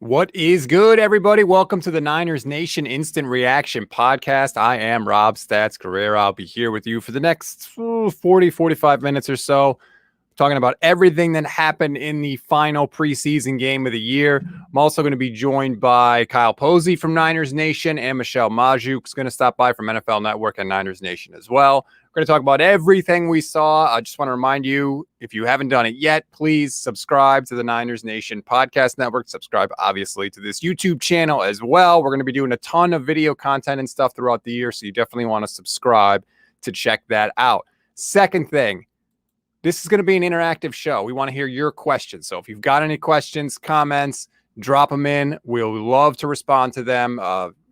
What is good, everybody? Welcome to the Niners Nation Instant Reaction Podcast. I am Rob Stats Guerrera. I'll be here with you for the next 45 minutes or so, talking about everything that happened in the final preseason game of the year. I'm also going to be joined by Kyle Posey from Niners Nation and Michelle Majuk is going to stop by from NFL Network and Niners Nation as well. We're going to talk about everything we saw. I just want to remind you, if you haven't done it yet, please subscribe to the Niners Nation Podcast Network. Subscribe, obviously, to this YouTube channel as well. We're going to be doing a ton of video content and stuff throughout the year, so you definitely want to subscribe to check that out. Second thing, this is going to be an interactive show. We want to hear your questions. So if you've got any questions, comments, drop them in. We'll love to respond to them.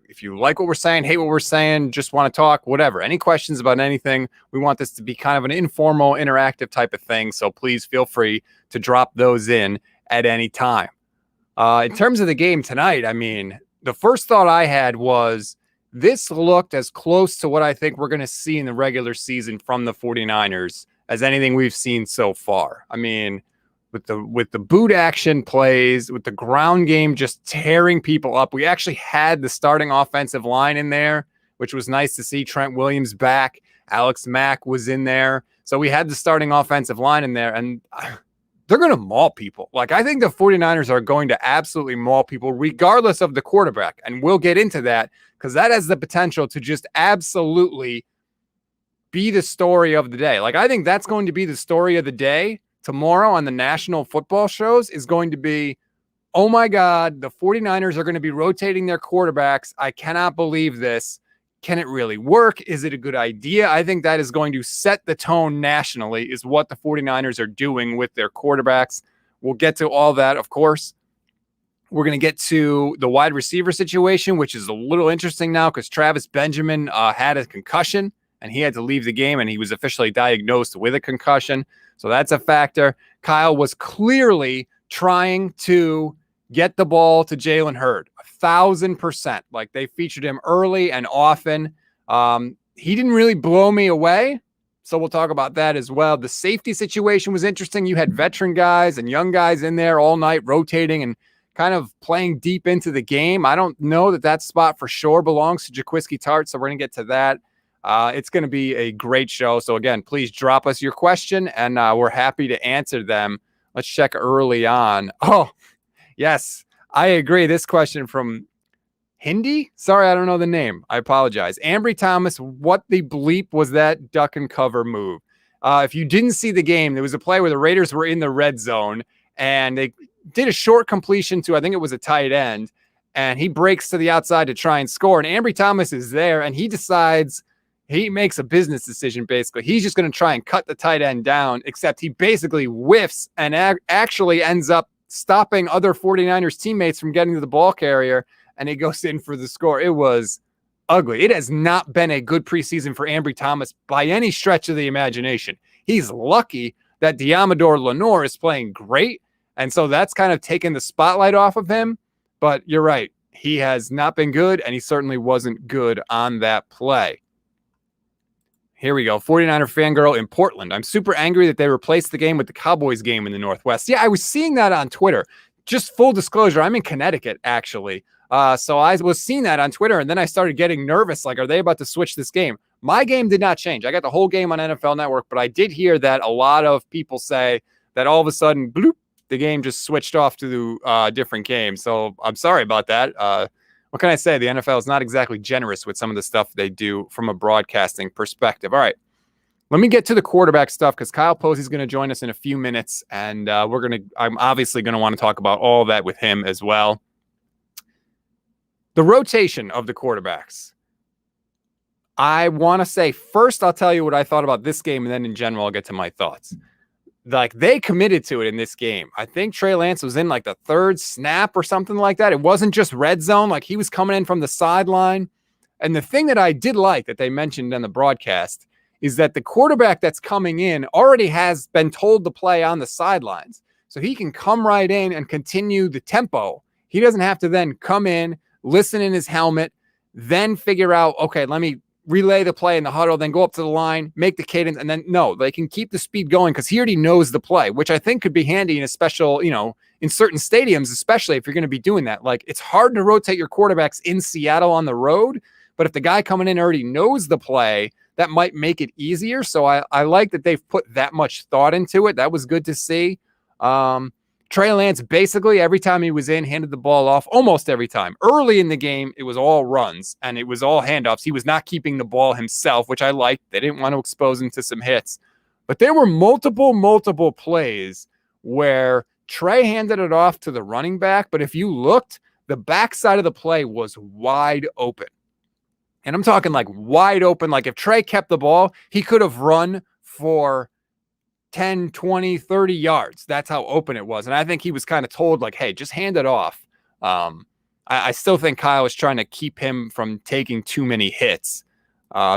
If you like what we're saying, hate what we're saying, just want to talk, whatever. Any questions about anything, we want this to be kind of an informal, interactive type of thing. So please feel free to drop those in at any time. In terms of the game tonight, I mean, the first thought I had was this looked as close to what I think we're going to see in the regular season from the 49ers as anything we've seen so far. I mean, with the boot action plays, with the ground game just tearing people up. We actually had the starting offensive line in there, which was nice to see. Trent Williams back. Alex Mack was in there. So we had the starting offensive line in there, and they're going to maul people. Like, I think the 49ers are going to absolutely maul people regardless of the quarterback. And we'll get into that because that has the potential to just absolutely be the story of the day. Like, I think that's going to be the story of the day tomorrow on the national football shows is going to be, oh my God, the 49ers are going to be rotating their quarterbacks. I cannot believe this. Can it really work? Is it a good idea? I think that is going to set the tone nationally, is what the 49ers are doing with their quarterbacks. We'll get to all that, of course. We're going to get to the wide receiver situation, which is a little interesting now because Travis Benjamin had a concussion and he had to leave the game, and he was officially diagnosed with a concussion. So that's a factor. Kyle was clearly trying to get the ball to Jalen Hurd, 1,000%. Like, they featured him early and often. He didn't really blow me away, so we'll talk about that as well. The safety situation was interesting. You had veteran guys and young guys in there all night rotating and kind of playing deep into the game. I don't know that spot for sure belongs to Jaquiski Tartt, so we're going to get to that. It's going to be a great show. So again, please drop us your question and we're happy to answer them. Let's check early on. Oh, yes, I agree. This question from Hindi. Sorry, I don't know the name. I apologize. Ambry Thomas, what the bleep was that duck and cover move? If you didn't see the game, there was a play where the Raiders were in the red zone and they did a short completion to, I think it was a tight end, and he breaks to the outside to try and score. And Ambry Thomas is there and he decides, he makes a business decision, basically. He's just going to try and cut the tight end down, except he basically whiffs and actually ends up stopping other 49ers teammates from getting to the ball carrier, and he goes in for the score. It was ugly. It has not been a good preseason for Ambry Thomas by any stretch of the imagination. He's lucky that Diamador Lenore is playing great, and so that's kind of taken the spotlight off of him. But you're right. He has not been good, and he certainly wasn't good on that play. Here we go. 49er fangirl in Portland. I'm super angry that they replaced the game with the Cowboys game in the Northwest. Yeah, I was seeing that on Twitter. Just full disclosure, I'm in Connecticut, actually. So I was seeing that on Twitter, and then I started getting nervous. Like, are they about to switch this game? My game did not change. I got the whole game on NFL Network, but I did hear that a lot of people say that all of a sudden, bloop, the game just switched off to the different game. So I'm sorry about that. What can I say? The NFL is not exactly generous with some of the stuff they do from a broadcasting perspective. All right, let me get to the quarterback stuff because Kyle Posey is going to join us in a few minutes, and I'm obviously going to want to talk about all that with him as well. The rotation of the quarterbacks. I want to say first, I'll tell you what I thought about this game, and then in general, I'll get to my thoughts. Like, they committed to it in this game. I think Trey Lance was in like the third snap or something like that. It wasn't just red zone. Like, he was coming in from the sideline. And the thing that I did like that they mentioned in the broadcast is that the quarterback that's coming in already has been told to play on the sidelines. So he can come right in and continue the tempo. He doesn't have to then come in, listen in his helmet, then figure out, okay, let me relay the play in the huddle, then go up to the line, make the cadence, and then no, they can keep the speed going because he already knows the play, which I think could be handy in a special, in certain stadiums, especially if you're going to be doing that. Like, it's hard to rotate your quarterbacks in Seattle on the road, but if the guy coming in already knows the play, that might make it easier. So I like that they've put that much thought into it. That was good to see. Trey Lance, basically every time he was in, handed the ball off, almost every time. Early in the game, it was all runs, and it was all handoffs. He was not keeping the ball himself, which I liked. They didn't want to expose him to some hits. But there were multiple plays where Trey handed it off to the running back, but if you looked, the backside of the play was wide open. And I'm talking like wide open. Like if Trey kept the ball, he could have run for 10, 20, 30 yards. That's how open it was. And I think he was kind of told like, hey, just hand it off. I still think Kyle was trying to keep him from taking too many hits.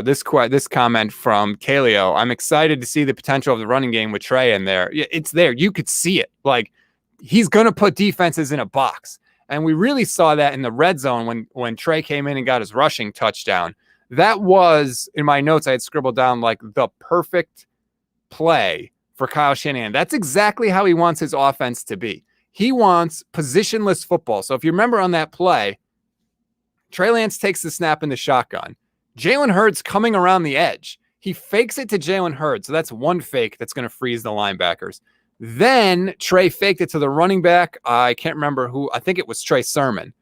This comment from Kaleo, I'm excited to see the potential of the running game with Trey in there. It's there. You could see it. Like, he's going to put defenses in a box. And we really saw that in the red zone when Trey came in and got his rushing touchdown. That was, in my notes, I had scribbled down like the perfect play for Kyle Shanahan. That's exactly how he wants his offense to be. He wants positionless football. So if you remember on that play, Trey Lance takes the snap in the shotgun. Jalen Hurts coming around the edge. He fakes it to Jalen Hurts. So that's one fake that's going to freeze the linebackers. Then Trey faked it to the running back. I can't remember who. I think it was Trey Sermon.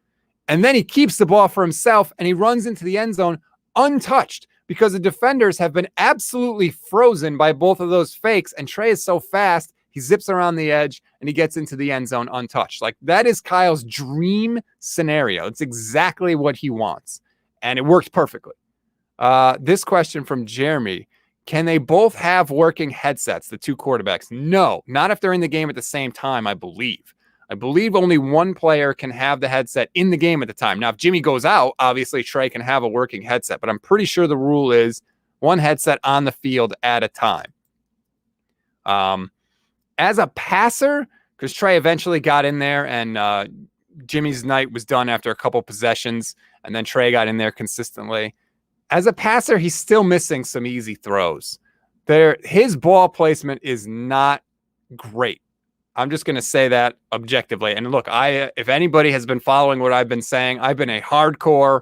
And then he keeps the ball for himself and he runs into the end zone untouched, because the defenders have been absolutely frozen by both of those fakes. And Trey is so fast, he zips around the edge and he gets into the end zone untouched. Like, that is Kyle's dream scenario. It's exactly what he wants. And it worked perfectly. This question from Jeremy: can they both have working headsets, the two quarterbacks? No, not if they're in the game at the same time, I believe. I believe only one player can have the headset in the game at the time. Now, if Jimmy goes out, obviously Trey can have a working headset, but I'm pretty sure the rule is one headset on the field at a time. As a passer, because Trey eventually got in there and Jimmy's night was done after a couple possessions, and then Trey got in there consistently. As a passer, he's still missing some easy throws. His ball placement is not great. I'm just going to say that objectively. And look, if anybody has been following what I've been saying, I've been a hardcore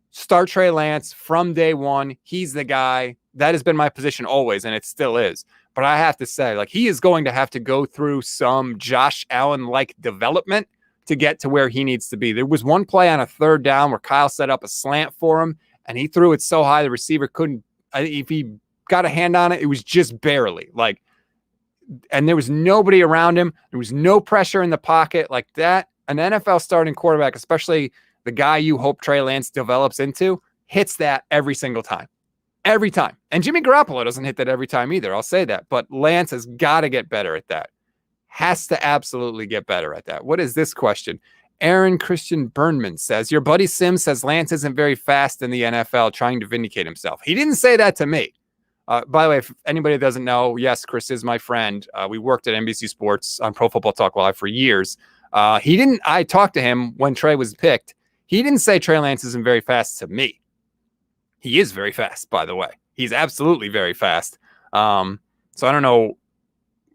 start Trey Lance from day one. He's the guy. That has been my position always, and it still is. But I have to say, like, he is going to have to go through some Josh Allen-like development to get to where he needs to be. There was one play on a third down where Kyle set up a slant for him, and he threw it so high the receiver couldn't. If he got a hand on it, it was just barely. Like, and there was nobody around him. There was no pressure in the pocket like that. An NFL starting quarterback, especially the guy you hope Trey Lance develops into, hits that every single time. Every time. And Jimmy Garoppolo doesn't hit that every time either. I'll say that. But Lance has got to get better at that. Has to absolutely get better at that. What is this question? Aaron Christian Burnman says, your buddy Sims says Lance isn't very fast in the NFL, trying to vindicate himself. He didn't say that to me. By the way, if anybody doesn't know, yes, Chris is my friend. We worked at NBC Sports on Pro Football Talk Live for years. I talked to him when Trey was picked. He didn't say Trey Lance isn't very fast to me. He is very fast, by the way. He's absolutely very fast. So I don't know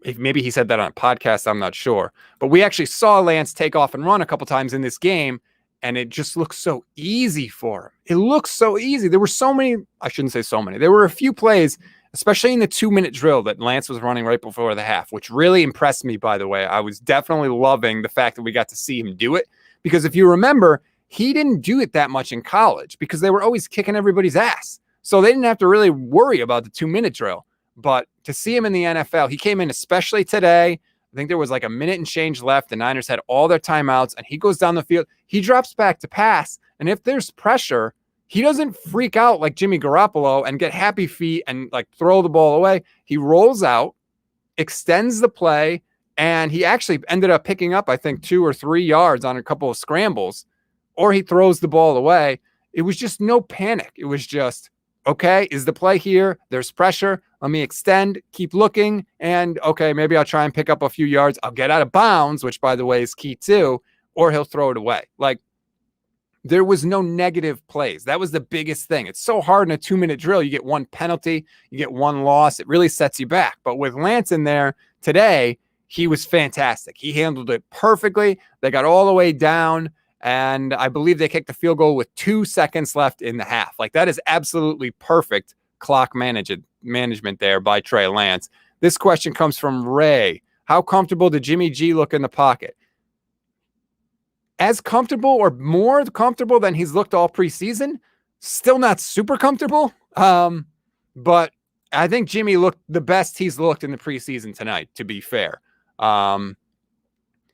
if maybe he said that on a podcast. I'm not sure. But we actually saw Lance take off and run a couple times in this game, and it just looks so easy for him. It looks so easy. There were so many, I shouldn't say so many. There were a few plays, especially in the 2-minute drill that Lance was running right before the half, which really impressed me, by the way. I was definitely loving the fact that we got to see him do it, because if you remember, he didn't do it that much in college because they were always kicking everybody's ass. So they didn't have to really worry about the 2-minute drill. But to see him in the NFL, he came in especially today. I think there was like a minute and change left. The Niners had all their timeouts, and he goes down the field. He drops back to pass, and if there's pressure, he doesn't freak out like Jimmy Garoppolo and get happy feet and like throw the ball away. He rolls out, extends the play, and he actually ended up picking up, I think, 2 or 3 yards on a couple of scrambles, or he throws the ball away. It was just no panic. It was just, okay, is the play here? There's pressure. Let me extend, keep looking, and okay, maybe I'll try and pick up a few yards. I'll get out of bounds, which, by the way, is key too, or he'll throw it away. Like, There was no negative plays. That was the biggest thing. It's so hard in a 2-minute drill. You get one penalty, you get one loss. It really sets you back. But with Lance in there today, he was fantastic. He handled it perfectly. They got all the way down, and I believe they kicked the field goal with 2 seconds left in the half. Like, that is absolutely perfect clock management there by Trey Lance. This question comes from Ray. How comfortable did Jimmy G look in the pocket? As comfortable or more comfortable than he's looked all preseason. Still not super comfortable. But I think Jimmy looked the best he's looked in the preseason tonight, to be fair.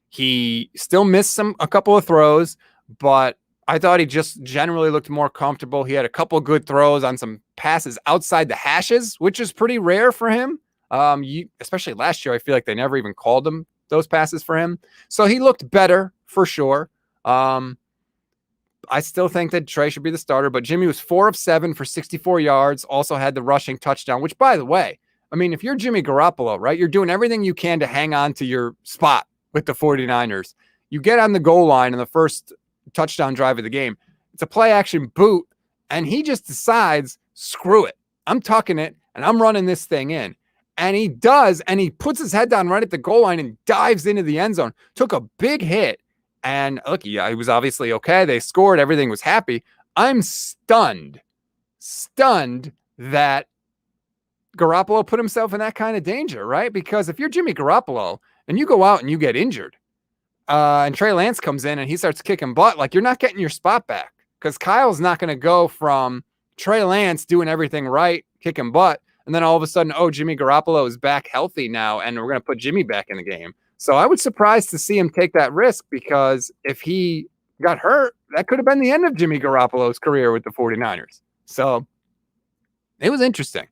He still missed a couple of throws, but I thought he just generally looked more comfortable. He had a couple of good throws on some passes outside the hashes, which is pretty rare for him. Especially last year, I feel like they never even called him those passes for him. So he looked better for sure. I still think that Trey should be the starter, but Jimmy was 4 of 7 for 64 yards, also had the rushing touchdown, which, by the way, I mean, if you're Jimmy Garoppolo, right, you're doing everything you can to hang on to your spot with the 49ers. You get on the goal line in the first touchdown drive of the game. It's a play action boot, and he just decides, screw it. I'm tucking it, and I'm running this thing in. And he does, and he puts his head down right at the goal line and dives into the end zone. Took a big hit. And look, yeah, he was obviously okay. They scored. Everything was happy. I'm stunned that Garoppolo put himself in that kind of danger, right? Because if you're Jimmy Garoppolo and you go out and you get injured, and Trey Lance comes in and he starts kicking butt, like, you're not getting your spot back, because Kyle's not going to go from Trey Lance doing everything right, kicking butt, and then all of a sudden, oh, Jimmy Garoppolo is back healthy now, and we're going to put Jimmy back in the game. So I was surprised to see him take that risk, because if he got hurt, that could have been the end of Jimmy Garoppolo's career with the 49ers. So it was interesting.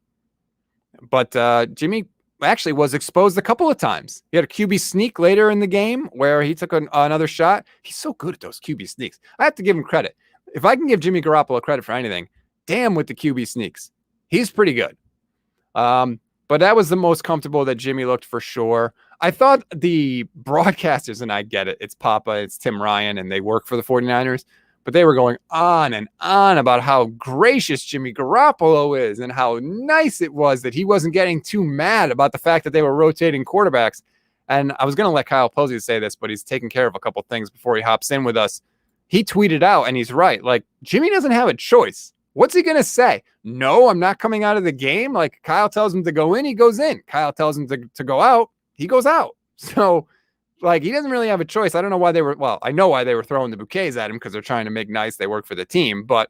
But Jimmy actually was exposed a couple of times. He had a QB sneak later in the game where he took another shot. He's so good at those QB sneaks. I have to give him credit. If I can give Jimmy Garoppolo credit for anything, damn with the QB sneaks. He's pretty good. But that was the most comfortable that Jimmy looked for sure. I thought the broadcasters, and I get it, it's Papa, it's Tim Ryan, and they work for the 49ers, but they were going on and on about how gracious Jimmy Garoppolo is and how nice it was that he wasn't getting too mad about the fact that they were rotating quarterbacks. And I was going to let Kyle Posey say this, but he's taking care of a couple things before he hops in with us. He tweeted out, and he's right, like, Jimmy doesn't have a choice. What's he going to say? No, I'm not coming out of the game. Like, Kyle tells him to go in, he goes in. Kyle tells him to go out, he goes out. So, like, he doesn't really have a choice. I don't know why they were, well, I know why they were throwing the bouquets at him, because they're trying to make nice. They work for the team. But,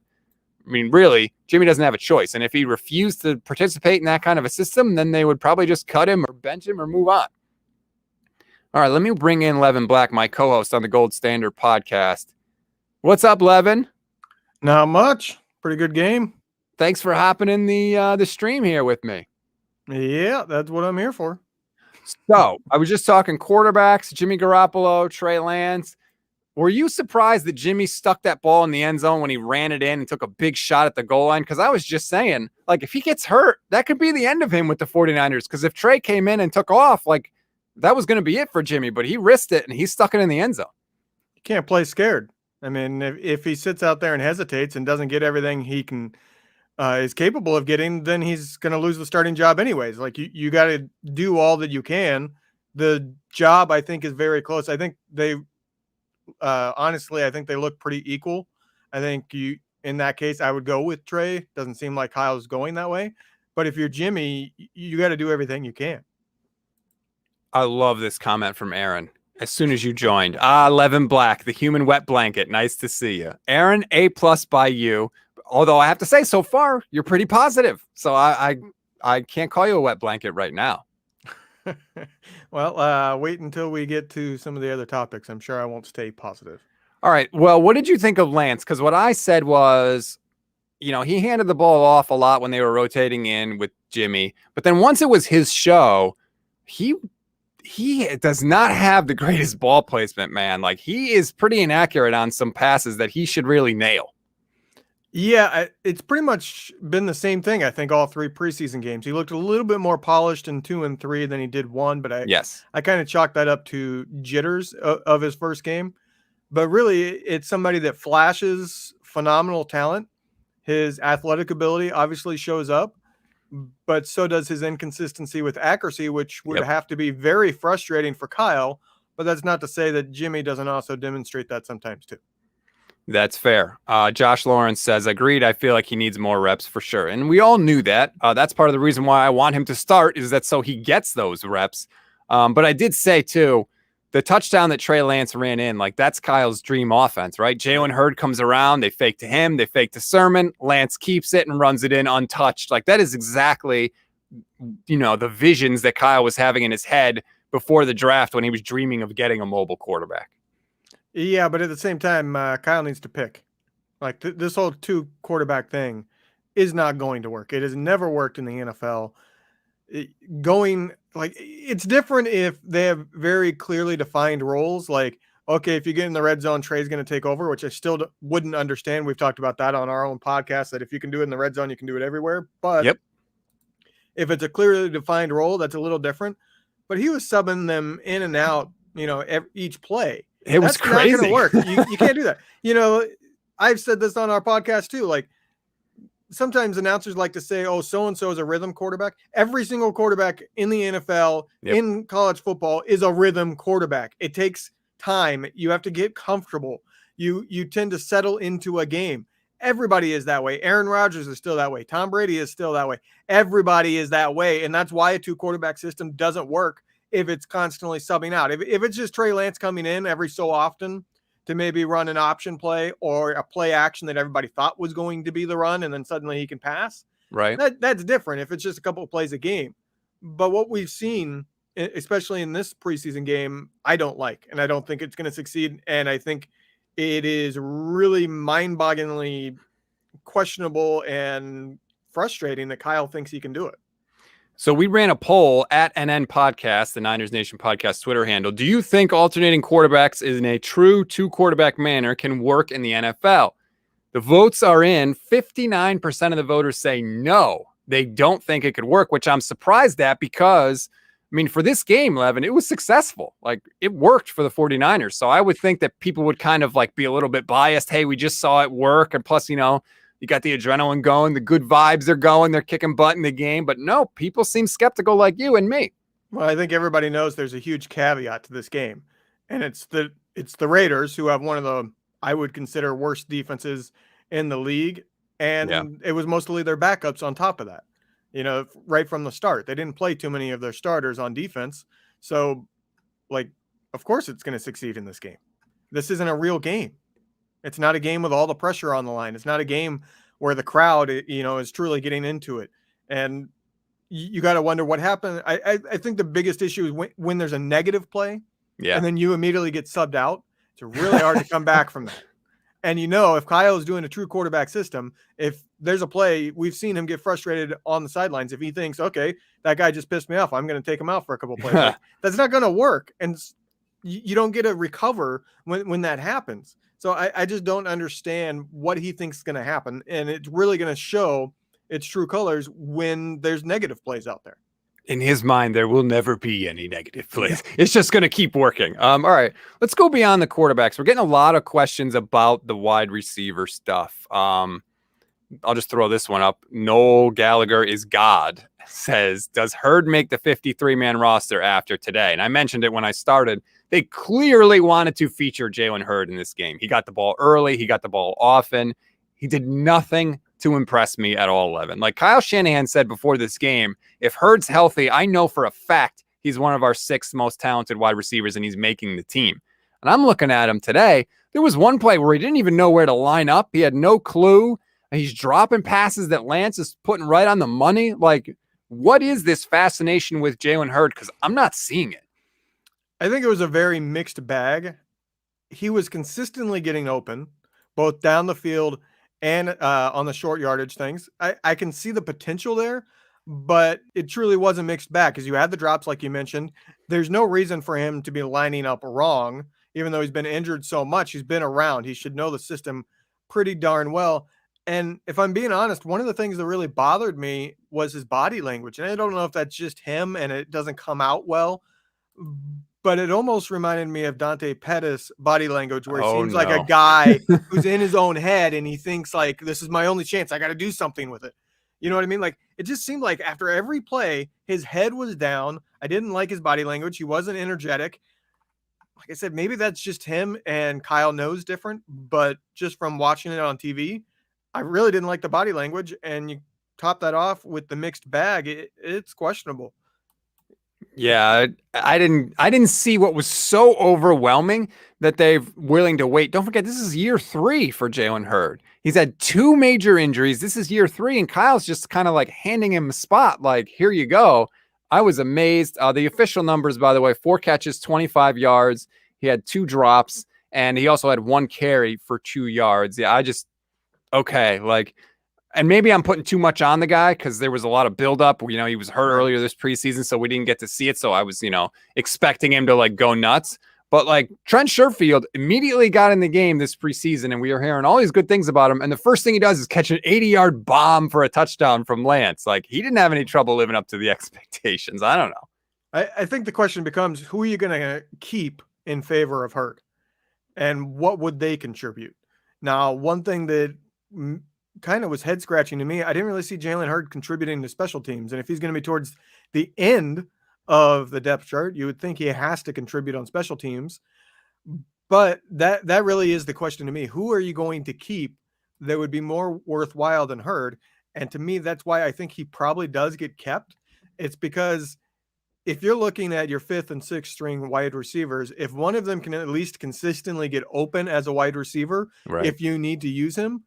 I mean, really, Jimmy doesn't have a choice. And if he refused to participate in that kind of a system, then they would probably just cut him or bench him or move on. All right, let me bring in Levin Black, my co-host on the Gold Standard podcast. What's up, Levin? Not much. Pretty good game. Thanks for hopping in the stream here with me. Yeah, that's what I'm here for. So I was just talking quarterbacks, Jimmy Garoppolo, Trey Lance. Were you surprised that Jimmy stuck that ball in the end zone when he ran it in and took a big shot at the goal line? Because I was just saying, like, if he gets hurt, that could be the end of him with the 49ers. Because if Trey came in and took off, like, that was going to be it for Jimmy. But he risked it, and he stuck it in the end zone. You can't play scared. I mean, if he sits out there and hesitates and doesn't get everything he can is capable of getting, then he's going to lose the starting job anyways. Like, you got to do all that you can. The job, I think, is very close. I think they honestly, I think they look pretty equal. I think in that case, I would go with Trey. Doesn't seem like Kyle's going that way. But if you're Jimmy, you got to do everything you can. I love this comment from Aaron. As soon as you joined, Levin Black, the human wet blanket. Nice to see you, Aaron. A+ by you. Although I have to say, so far you're pretty positive. So I can't call you a wet blanket right now. Well, wait until we get to some of the other topics. I'm sure I won't stay positive. All right. Well, what did you think of Lance? Because what I said was, you know, he handed the ball off a lot when they were rotating in with Jimmy. But then once it was his show, he does not have the greatest ball placement, man. Like, he is pretty inaccurate on some passes that he should really nail. Yeah, it's pretty much been the same thing, I think, all three preseason games. He looked a little bit more polished in 2 and 3 than he did 1, but I kind of chalked that up to jitters of his first game. but really it's somebody that flashes phenomenal talent. His athletic ability obviously shows up, but so does his inconsistency with accuracy, which would have to be very frustrating for Kyle. But that's not to say that Jimmy doesn't also demonstrate that sometimes too. That's fair. Josh Lawrence says, agreed. I feel like he needs more reps for sure. And we all knew that. That's part of the reason why I want him to start, is that so he gets those reps. But I did say, too, the touchdown that Trey Lance ran in, like, that's Kyle's dream offense, right? Jalen Hurd comes around. They fake to him. They fake to Sermon. Lance keeps it and runs it in untouched. Like, that is exactly, the visions that Kyle was having in his head before the draft when he was dreaming of getting a mobile quarterback. Yeah, but at the same time, Kyle needs to pick. Like this whole 2 quarterback thing is not going to work. It has never worked in the NFL. It's different if they have very clearly defined roles. Like, okay, if you get in the red zone, Trey's going to take over, which I still wouldn't understand. We've talked about that on our own podcast, that if you can do it in the red zone, you can do it everywhere. But if it's a clearly defined role, that's a little different. But he was subbing them in and out, each play. That's crazy. Not going to work. You can't do that. I've said this on our podcast too. Like, sometimes announcers like to say, oh, so-and-so is a rhythm quarterback. Every single quarterback in the NFL, in college football, is a rhythm quarterback. It takes time. You have to get comfortable. You tend to settle into a game. Everybody is that way. Aaron Rodgers is still that way. Tom Brady is still that way. Everybody is that way. And that's why a 2-quarterback system doesn't work if it's constantly subbing out. If it's just Trey Lance coming in every so often to maybe run an option play or a play action that everybody thought was going to be the run, and then suddenly he can pass, right? That's different if it's just a couple of plays a game. But what we've seen, especially in this preseason game, I don't like, and I don't think it's going to succeed. And I think it is really mind-bogglingly questionable and frustrating that Kyle thinks he can do it. So we ran a poll at NN Podcast, the Niners Nation Podcast Twitter handle. Do you think alternating quarterbacks in a true 2-quarterback manner can work in the NFL? The votes are in. 59% of the voters say no. They don't think it could work, which I'm surprised at because, for this game, Levin, it was successful. Like, it worked for the 49ers. So I would think that people would kind of like be a little bit biased. Hey, we just saw it work. And plus, you got the adrenaline going, the good vibes are going, they're kicking butt in the game. But no, people seem skeptical like you and me. Well, I think everybody knows there's a huge caveat to this game. And it's the Raiders, who have one of the, I would consider, worst defenses in the league. And it was mostly their backups on top of that. Right from the start. They didn't play too many of their starters on defense. So, of course it's going to succeed in this game. This isn't a real game. It's not a game with all the pressure on the line. It's not a game where the crowd, is truly getting into it. And you got to wonder what happened. I think the biggest issue is when there's a negative play and then you immediately get subbed out. It's really hard to come back from that. And if Kyle is doing a true quarterback system, if there's a play, we've seen him get frustrated on the sidelines. If he thinks, okay, that guy just pissed me off, I'm going to take him out for a couple of plays. That's not going to work. And you don't get to recover when that happens. So I just don't understand what he thinks is going to happen. And it's really going to show its true colors when there's negative plays out there. In his mind, there will never be any negative plays. It's just going to keep working. All right, let's go beyond the quarterbacks. We're getting a lot of questions about the wide receiver stuff. I'll just throw this one up. Noel Gallagher is God says, does Hurd make the 53-man roster after today? And I mentioned it when I started. They clearly wanted to feature Jalen Hurd in this game. He got the ball early. He got the ball often. He did nothing to impress me at all, Levin. Like Kyle Shanahan said before this game, if Hurd's healthy, I know for a fact he's one of our 6 most talented wide receivers, and he's making the team. And I'm looking at him today. There was one play where he didn't even know where to line up. He had no clue. He's dropping passes that Lance is putting right on the money. Like, what is this fascination with Jalen Hurd? Because I'm not seeing it. I think it was a very mixed bag. He was consistently getting open, both down the field and on the short yardage things. I can see the potential there, but it truly was a mixed bag because you had the drops, like you mentioned. There's no reason for him to be lining up wrong, even though he's been injured so much. He's been around. He should know the system pretty darn well. And if I'm being honest, one of the things that really bothered me was his body language. And I don't know if that's just him and it doesn't come out well, but it almost reminded me of Dante Pettis' body language, where he Oh, seems like a no. guy who's in his own head and he thinks like, this is my only chance. I got to do something with it. You know what I mean? Like, it just seemed like after every play, his head was down. I didn't like his body language. He wasn't energetic. Like I said, maybe that's just him and Kyle knows different, but just from watching it on TV, I really didn't like the body language. And you top that off with the mixed bag, it's questionable. Yeah, I didn't see what was so overwhelming that they're willing to wait. Don't forget, this is year 3 for Jalen Hurd. He's had 2 major injuries. This is year 3, and Kyle's just kind of like handing him a spot, like, here you go. I was amazed. The official numbers, by the way, 4 catches, 25 yards. He had 2 drops, and he also had 1 carry for 2 yards. Yeah, okay, like, and maybe I'm putting too much on the guy because there was a lot of buildup. You know, he was hurt earlier this preseason, so we didn't get to see it. So I was, expecting him to like go nuts. But like Trent Sherfield immediately got in the game this preseason, and we are hearing all these good things about him. And the first thing he does is catch an 80-yard bomb for a touchdown from Lance. Like, he didn't have any trouble living up to the expectations. I don't know. I think the question becomes, who are you going to keep in favor of Hurd, and what would they contribute? Now, one thing that kind of was head scratching to me, I didn't really see Jalen Hurd contributing to special teams. And if he's going to be towards the end of the depth chart, you would think he has to contribute on special teams. But that really is the question to me. Who are you going to keep that would be more worthwhile than Hurd? And to me, that's why I think he probably does get kept. It's because if you're looking at your 5th and 6th string wide receivers, if one of them can at least consistently get open as a wide receiver, Right. if you need to use him,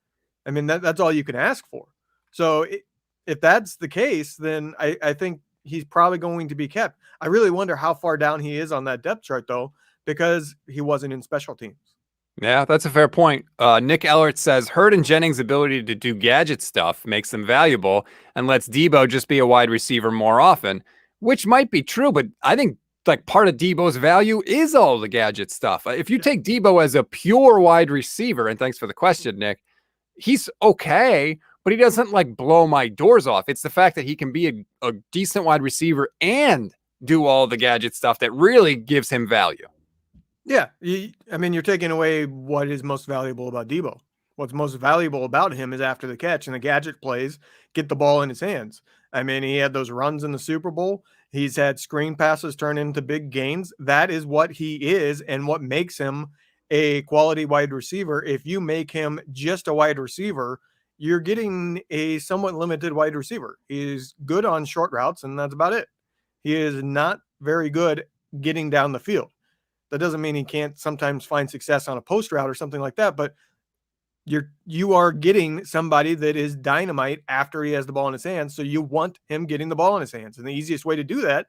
I mean, that's all you can ask for. So if that's the case, then I think he's probably going to be kept. I really wonder how far down he is on that depth chart, though, because he wasn't in special teams. Yeah, that's a fair point. Nick Ellert says Hurd and Jennings' ability to do gadget stuff makes them valuable and lets Debo just be a wide receiver more often, which might be true, but I think like part of Debo's value is all the gadget stuff. If you take Debo as a pure wide receiver, and thanks for the question, Nick, he's okay, but he doesn't like blow my doors off. It's the fact that he can be a decent wide receiver and do all the gadget stuff that really gives him value. Yeah. I mean, you're taking away what is most valuable about Debo. What's most valuable about him is after the catch and the gadget plays, get the ball in his hands. I mean, he had those runs in the Super Bowl. He's had screen passes turn into big gains. That is what he is and what makes him a quality wide receiver. If you make him just a wide receiver, you're getting a somewhat limited wide receiver. He's good on short routes, and that's about it. He is not very good getting down the field. That doesn't mean he can't sometimes find success on a post route or something like that, but you are getting somebody that is dynamite after he has the ball in his hands. So you want him getting the ball in his hands. And the easiest way to do that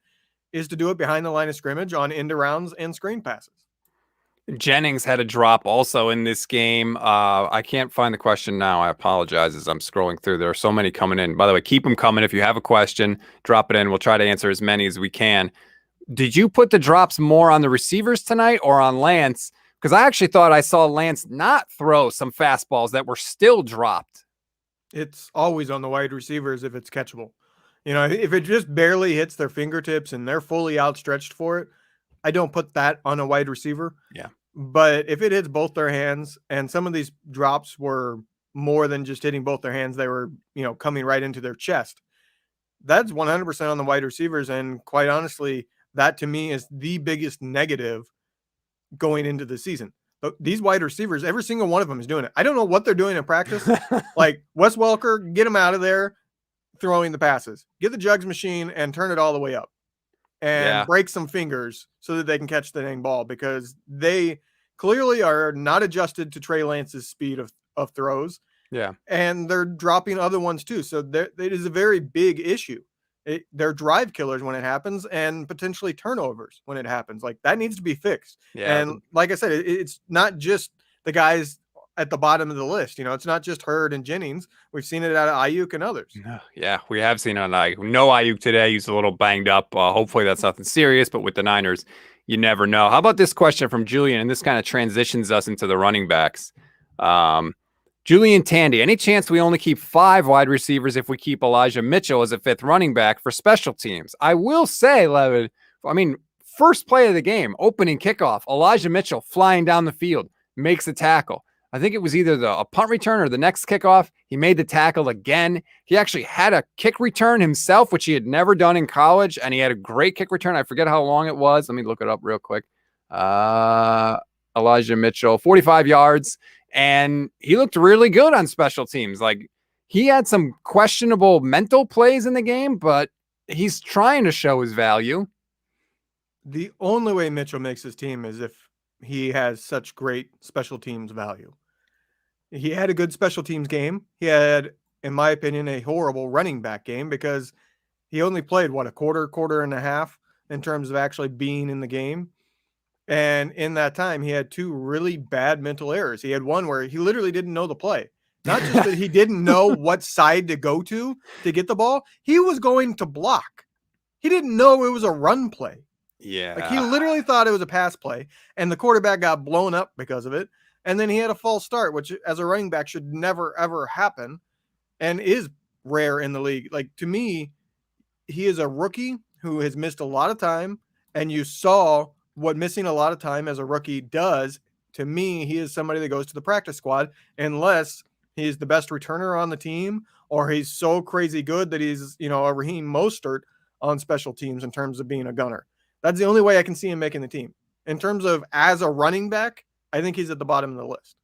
is to do it behind the line of scrimmage on end arounds and screen passes. Jennings had a drop also in this game. I can't find the question now. I apologize as I'm scrolling through. There are so many coming in. By the way, keep them coming. If you have a question, drop it in. We'll try to answer as many as we can. Did you put the drops more on the receivers tonight or on Lance? Because I actually thought I saw Lance not throw some fastballs that were still dropped. It's always on the wide receivers if it's catchable. You know, if it just barely hits their fingertips and they're fully outstretched for it, I don't put that on a wide receiver. Yeah. But if it hits both their hands, and some of these drops were more than just hitting both their hands, they were, coming right into their chest. That's 100% on the wide receivers. And quite honestly, that to me is the biggest negative going into the season. But these wide receivers, every single one of them is doing it. I don't know what they're doing in practice. Like Wes Welker, get him out of there throwing the passes. Get the jugs machine and turn it all the way up. And break some fingers so that they can catch the dang ball, because they clearly are not adjusted to Trey Lance's speed of throws. Yeah. And they're dropping other ones too. So it is a very big issue. They're drive killers when it happens, and potentially turnovers when it happens. Like, that needs to be fixed. Yeah. And like I said, it's not just the guys at the bottom of the list. It's not just Hurd and Jennings. We've seen it out of Ayuk and others. Yeah, we have seen it on Ayuk. No Ayuk today. He's a little banged up. Hopefully that's nothing serious, but with the Niners, you never know. How about this question from Julian? And this kind of transitions us into the running backs. Julian Tandy, any chance we only keep 5 wide receivers if we keep Elijah Mitchell as a 5th running back for special teams? I will say, Levin, first play of the game, opening kickoff, Elijah Mitchell flying down the field, makes the tackle. I think it was either a punt return or the next kickoff. He made the tackle again. He actually had a kick return himself, which he had never done in college, and he had a great kick return. I forget how long it was. Let me look it up real quick. Elijah Mitchell, 45 yards, and he looked really good on special teams. Like, he had some questionable mental plays in the game, but he's trying to show his value. The only way Mitchell makes his team is if he has such great special teams value. He had a good special teams game. He had, in my opinion, a horrible running back game because he only played, a quarter and a half in terms of actually being in the game. And in that time, he had 2 really bad mental errors. He had one where he literally didn't know the play. Not just that he didn't know what side to go to get the ball. He was going to block. He didn't know it was a run play. Yeah. Like, he literally thought it was a pass play, and the quarterback got blown up because of it. And then he had a false start, which as a running back should never, ever happen and is rare in the league. Like, to me, he is a rookie who has missed a lot of time, and you saw what missing a lot of time as a rookie does. To me, he is somebody that goes to the practice squad unless he's the best returner on the team or he's so crazy good that he's, a Raheem Mostert on special teams in terms of being a gunner. That's the only way I can see him making the team. In terms of as a running back, I think he's at the bottom of the list.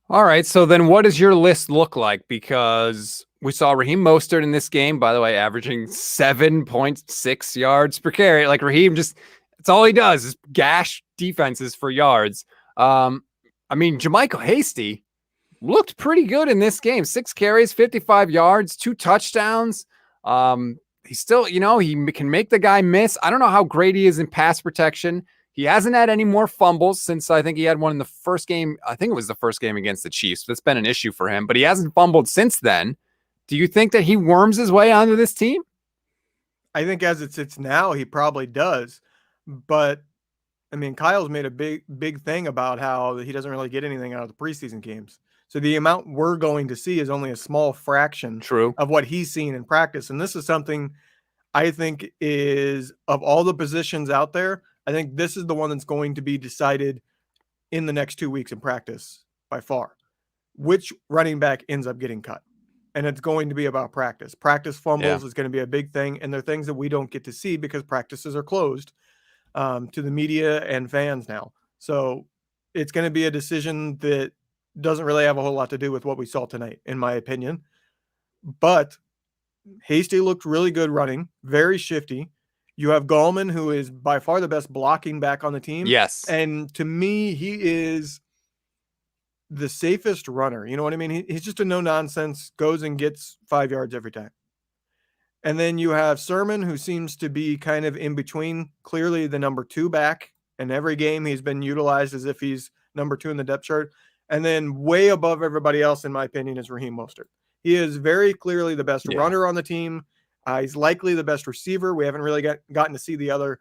All right, so then what does your list look like? Because we saw Raheem Mostert in this game, by the way, averaging 7.6 yards per carry. Like, Raheem it's all he does is gash defenses for yards. Jermichael Hasty looked pretty good in this game. 6 carries, 55 yards, 2 touchdowns. He's still, he can make the guy miss. I don't know how great he is in pass protection. He hasn't had any more fumbles since I think he had one in the first game. I think it was the first game against the Chiefs. That's been an issue for him, but he hasn't fumbled since then. Do you think that he worms his way onto this team? I think as it sits now, he probably does. But, Kyle's made a big thing about how he doesn't really get anything out of the preseason games. So the amount we're going to see is only a small fraction of what he's seen in practice. And this is something I think is, of all the positions out there, I think this is the one that's going to be decided in the next 2 weeks in practice by far. Which running back ends up getting cut? And it's going to be about practice. Practice fumbles is going to be a big thing. And they're things that we don't get to see because practices are closed to the media and fans now. So it's going to be a decision that doesn't really have a whole lot to do with what we saw tonight, in my opinion. But Hasty looked really good running, very shifty. You have Gallman, who is by far the best blocking back on the team. Yes. And to me, he is the safest runner. You know what I mean? He's just a no-nonsense, goes and gets 5 yards every time. And then you have Sermon, who seems to be kind of in between, clearly the number 2 back. In every game, he's been utilized as if he's number 2 in the depth chart. And then way above everybody else, in my opinion, is Raheem Mostert. He is very clearly the best runner on the team. He's likely the best receiver. We haven't really gotten to see the other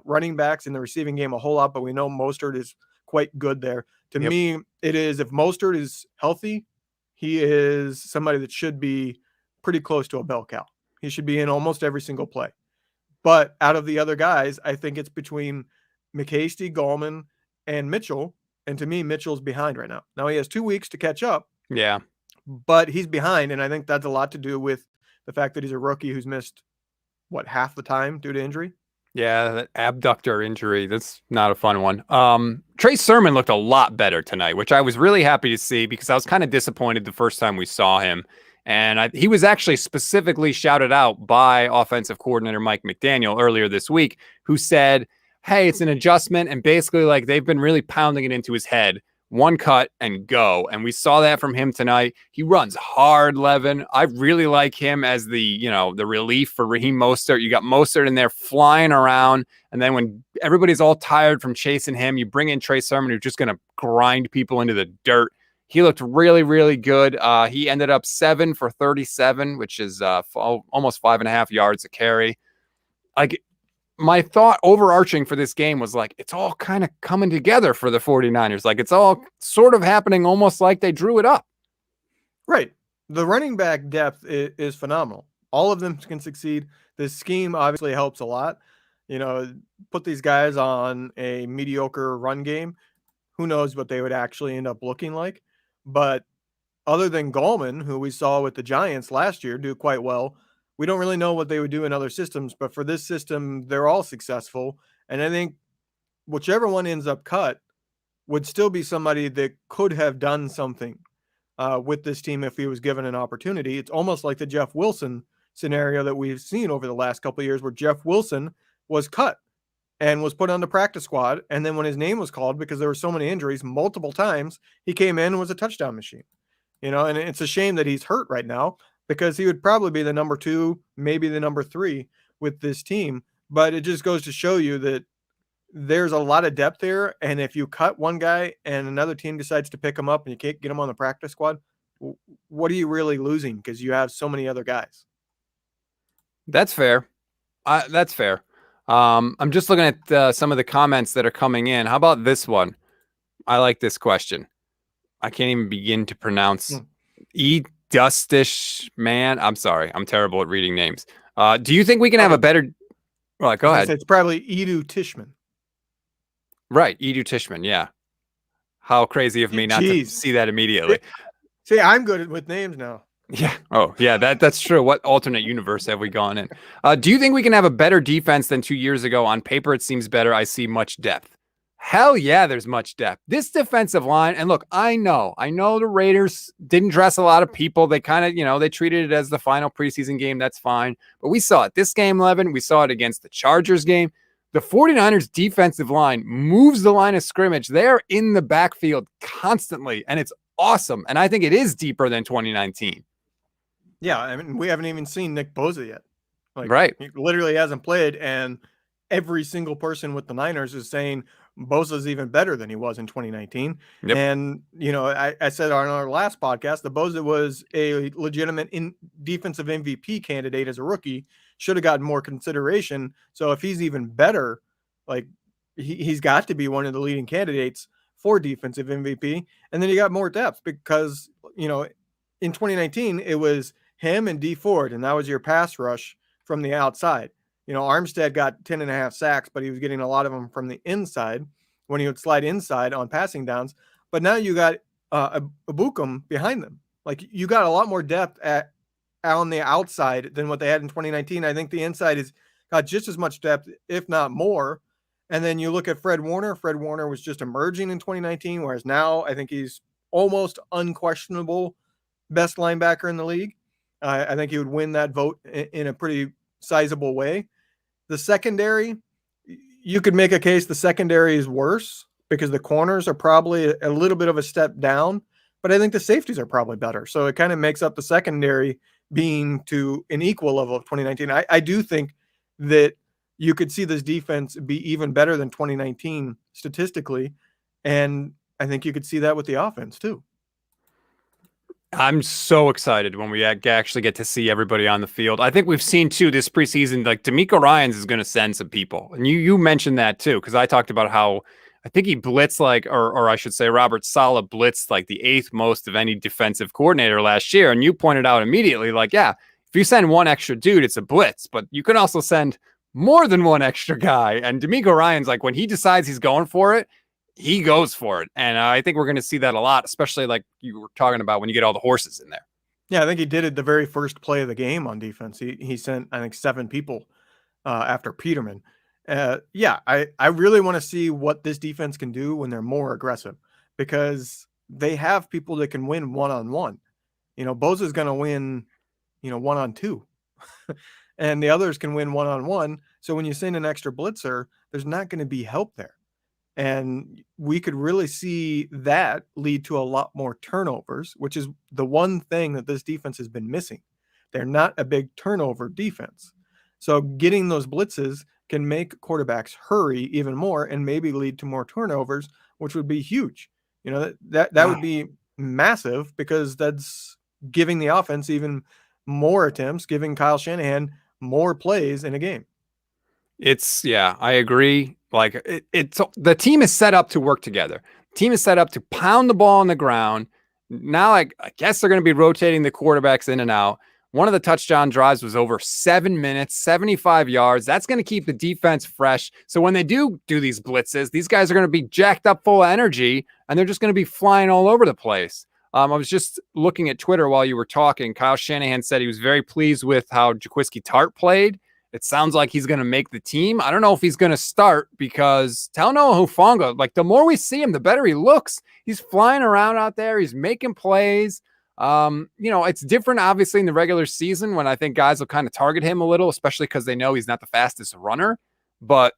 running backs in the receiving game a whole lot, but we know Mostert is quite good there. To me, it is, if Mostert is healthy, he is somebody that should be pretty close to a bell cow. He should be in almost every single play. But out of the other guys, I think it's between McHasty, Gallman, and Mitchell. And to me, Mitchell's behind right now. Now he has 2 weeks to catch up. Yeah. But he's behind, and I think that's a lot to do with the fact that he's a rookie who's missed, half the time due to injury? Yeah, that abductor injury. That's not a fun one. Trey Sermon looked a lot better tonight, which I was really happy to see because I was kind of disappointed the first time we saw him. And he was actually specifically shouted out by offensive coordinator Mike McDaniel earlier this week, who said, hey, it's an adjustment. And basically, they've been really pounding it into his head. One cut and go. And we saw that from him tonight. He runs hard, Levin. I really like him as the relief for Raheem Mostert. You got Mostert in there flying around. And then when everybody's all tired from chasing him, you bring in Trey Sermon, who's just going to grind people into the dirt. He looked really, really good. He ended up 7 for 37, which is almost 5.5 yards a carry. My thought overarching for this game was it's all kind of coming together for the 49ers. It's all sort of happening almost like they drew it up. Right. The running back depth is phenomenal. All of them can succeed. This scheme obviously helps a lot. Put these guys on a mediocre run game. Who knows what they would actually end up looking like? But other than Gallman, who we saw with the Giants last year do quite well, we don't really know what they would do in other systems. But for this system, they're all successful. And I think whichever one ends up cut would still be somebody that could have done something with this team if he was given an opportunity. It's almost like the Jeff Wilson scenario that we've seen over the last couple of years, where Jeff Wilson was cut and was put on the practice squad. And then when his name was called, because there were so many injuries multiple times, he came in and was a touchdown machine. And it's a shame that he's hurt right now, because he would probably be the number 2, maybe the number 3 with this team. But it just goes to show you that there's a lot of depth there. And if you cut one guy and another team decides to pick him up and you can't get him on the practice squad, what are you really losing? Because you have so many other guys. That's fair. That's fair. I'm just looking at some of the comments that are coming in. How about this one? I like this question. I can't even begin to pronounce. Dustish man. I'm sorry. I'm terrible at reading names. Do you think we can have a better? Well, go ahead. It's probably Edu Tishman. Right, Edu Tishman. Yeah. How crazy of me not to see that immediately. See, I'm good with names now. Yeah. Oh, yeah. That's true. What alternate universe have we gone in? Do you think we can have a better defense than 2 years ago? On paper, it seems better. I see much depth. Hell yeah, there's much depth. This defensive line, and look, I know the Raiders didn't dress a lot of people. They kind of, they treated it as the final preseason game. That's fine. But we saw it this game 11. We saw it against the Chargers game. The 49ers defensive line moves the line of scrimmage. They're in the backfield constantly, and it's awesome. And I think it is deeper than 2019. Yeah, I mean, we haven't even seen Nick Bosa yet. Right. He literally hasn't played, and every single person with the Niners is saying Bosa's even better than he was in 2019. Yep. And, I said on our last podcast that Bosa was a legitimate defensive MVP candidate as a rookie, should have gotten more consideration. So if he's even better, he's got to be one of the leading candidates for defensive MVP. And then you got more depth because, in 2019, it was him and D Ford, and that was your pass rush from the outside. Armstead got 10.5 sacks, but he was getting a lot of them from the inside when he would slide inside on passing downs. But now you got Abukum behind them. You got a lot more depth on the outside than what they had in 2019. I think the inside has got just as much depth, if not more. And then you look at Fred Warner. Fred Warner was just emerging in 2019, whereas now I think he's almost unquestionable best linebacker in the league. I think he would win that vote in a pretty sizable way. The secondary, you could make a case the secondary is worse because the corners are probably a little bit of a step down, but I think the safeties are probably better. So it kind of makes up the secondary being to an equal level of 2019. I do think that you could see this defense be even better than 2019 statistically, and I think you could see that with the offense too. I'm so excited when we actually get to see everybody on the field. I think we've seen too this preseason, D'Amico Ryans is going to send some people. And you mentioned that too, because I talked about how I think he blitzed or I should say Robert Saleh blitzed the 8th most of any defensive coordinator last year. And you pointed out immediately, if you send one extra dude, it's a blitz, but you can also send more than one extra guy. And D'Amico Ryans, when he decides he's going for it, he goes for it. And I think we're going to see that a lot, especially like you were talking about when you get all the horses in there. Yeah, I think he did it the very first play of the game on defense. He sent, I think, 7 people after Peterman. I really want to see what this defense can do when they're more aggressive, because they have people that can win one-on-one. Bosa's going to win, 1-on-2. And the others can win one-on-one. So when you send an extra blitzer, there's not going to be help there. And we could really see that lead to a lot more turnovers, which is the one thing that this defense has been missing. They're not a big turnover defense. So getting those blitzes can make quarterbacks hurry even more and maybe lead to more turnovers, which would be huge. That would be massive, because that's giving the offense even more attempts, giving Kyle Shanahan more plays in a game. I agree. It's the team is set up to work together. The team is set up to pound the ball on the ground. Now, I guess they're going to be rotating the quarterbacks in and out. One of the touchdown drives was over 7 minutes, 75 yards. That's going to keep the defense fresh. So when they do these blitzes, these guys are going to be jacked up full of energy, and they're just going to be flying all over the place. I was just looking at Twitter while you were talking. Kyle Shanahan said he was very pleased with how Jaquiski Tartt played. It sounds like he's going to make the team. I don't know if he's going to start because Talanoa Hufanga, like the more we see him, the better he looks. He's flying around out there. He's making plays. It's different, obviously, in the regular season when I think guys will kind of target him a little, especially because they know he's not the fastest runner. But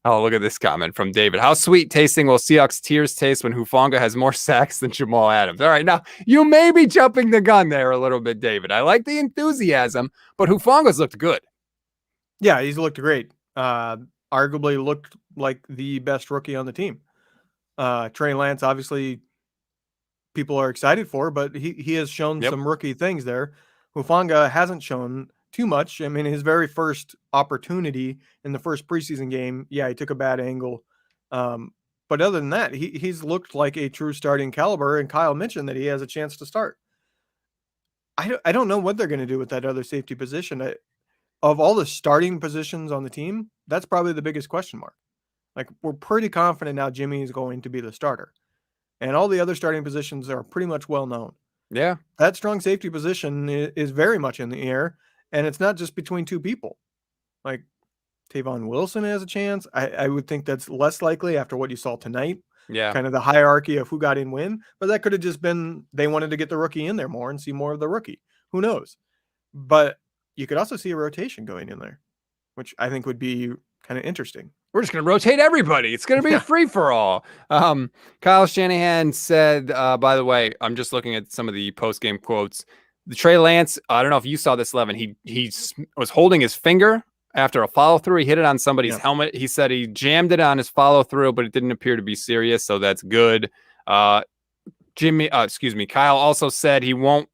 oh, look at this comment from David. How sweet tasting will Seahawks tears taste when Hufanga has more sacks than Jamal Adams? All right, now you may be jumping the gun there a little bit, David. I like the enthusiasm, but Hufanga's looked good. Yeah, he's looked great. Arguably looked like the best rookie on the team. Trey Lance, obviously, people are excited for, but he has shown some rookie things there. Hufanga hasn't shown too much. I mean, his very first opportunity in the first preseason game, he took a bad angle. But other than that, he's looked like a true starting caliber, and Kyle mentioned that he has a chance to start. I don't know what they're going to do with that other safety position. Of all the starting positions on the team, that's probably the biggest question mark. Like, we're pretty confident now Jimmy is going to be the starter. And all the other starting positions are pretty much well known. Yeah. That strong safety position is very much in the air, and it's not just between two people. Like, Tavon Wilson has a chance. I would think that's less likely after what you saw tonight. Yeah. Kind of the hierarchy of who got in when. But that could have just been they wanted to get the rookie in there more and see more of the rookie. Who knows? But you could also see a rotation going in there, which I think would be kind of interesting. We're just going to rotate everybody. It's going to be a free-for-all. Kyle Shanahan said, by the way, I'm just looking at some of the post-game quotes. The Trey Lance, I don't know if you saw this, Levin. He was holding his finger after a follow-through. He hit it on somebody's helmet. He said he jammed it on his follow-through, but it didn't appear to be serious, so that's good. Kyle also said he won't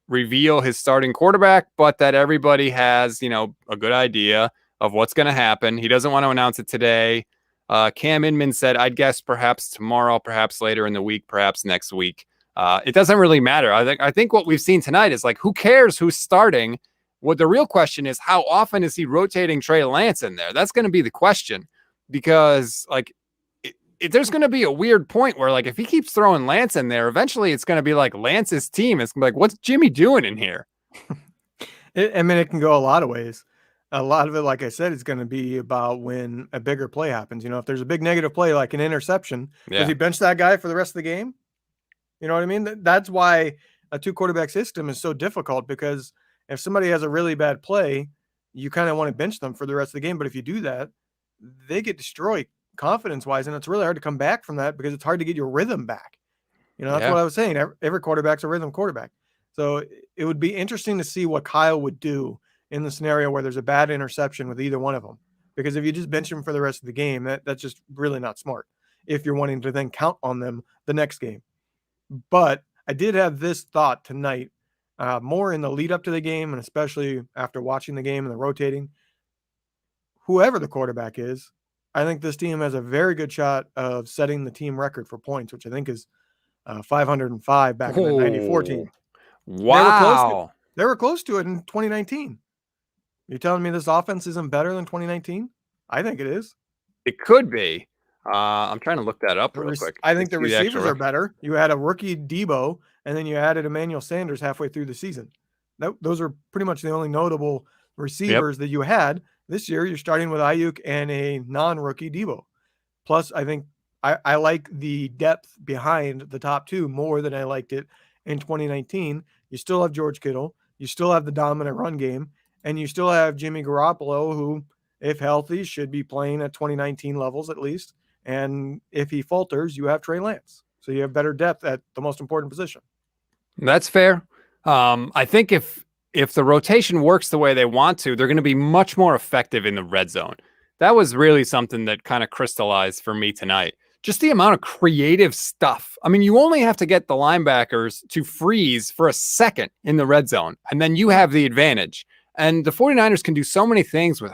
reveal his starting quarterback, but that everybody has, a good idea of what's going to happen. He doesn't want to announce it today. Cam Inman said, I'd guess perhaps tomorrow, perhaps later in the week, perhaps next week. It doesn't really matter. I think what we've seen tonight is like, who cares who's starting? What the real question is, how often is he rotating Trey Lance in there? That's going to be the question, because like there's going to be a weird point where like if he keeps throwing Lance in there, eventually it's going to be like Lance's team. It's like, what's Jimmy doing in here? It can go a lot of ways. A lot of it, like I said, is going to be about when a bigger play happens. If there's a big negative play, like an interception, does he bench that guy for the rest of the game? You know what I mean? That's why a 2-quarterback system is so difficult, because if somebody has a really bad play, you kind of want to bench them for the rest of the game. But if you do that, they get destroyed confidence-wise, and it's really hard to come back from that because it's hard to get your rhythm back. That's what I was saying. Every quarterback's a rhythm quarterback. So it would be interesting to see what Kyle would do in the scenario where there's a bad interception with either one of them. Because if you just bench them for the rest of the game, that's just really not smart if you're wanting to then count on them the next game. But I did have this thought tonight, more in the lead up to the game, and especially after watching the game and the rotating. Whoever the quarterback is, I think this team has a very good shot of setting the team record for points, which I think is 505 back in the 94 team. Wow. They were close to it in 2019. You're telling me this offense isn't better than 2019? I think it is. It could be. I'm trying to look that up real quick. I think the receivers are better. You had a rookie Debo, and then you added Emmanuel Sanders halfway through the season. Those are pretty much the only notable receivers that you had. This year, you're starting with Ayuk and a non-rookie Debo. Plus, I think I like the depth behind the top two more than I liked it in 2019. You still have George Kittle. You still have the dominant run game. And you still have Jimmy Garoppolo, who, if healthy, should be playing at 2019 levels at least. And if he falters, you have Trey Lance. So you have better depth at the most important position. That's fair. I think if the rotation works the way they want to, they're going to be much more effective in the red zone. That was really something that kind of crystallized for me tonight. Just the amount of creative stuff. I mean, you only have to get the linebackers to freeze for a second in the red zone, and then you have the advantage. And the 49ers can do so many things with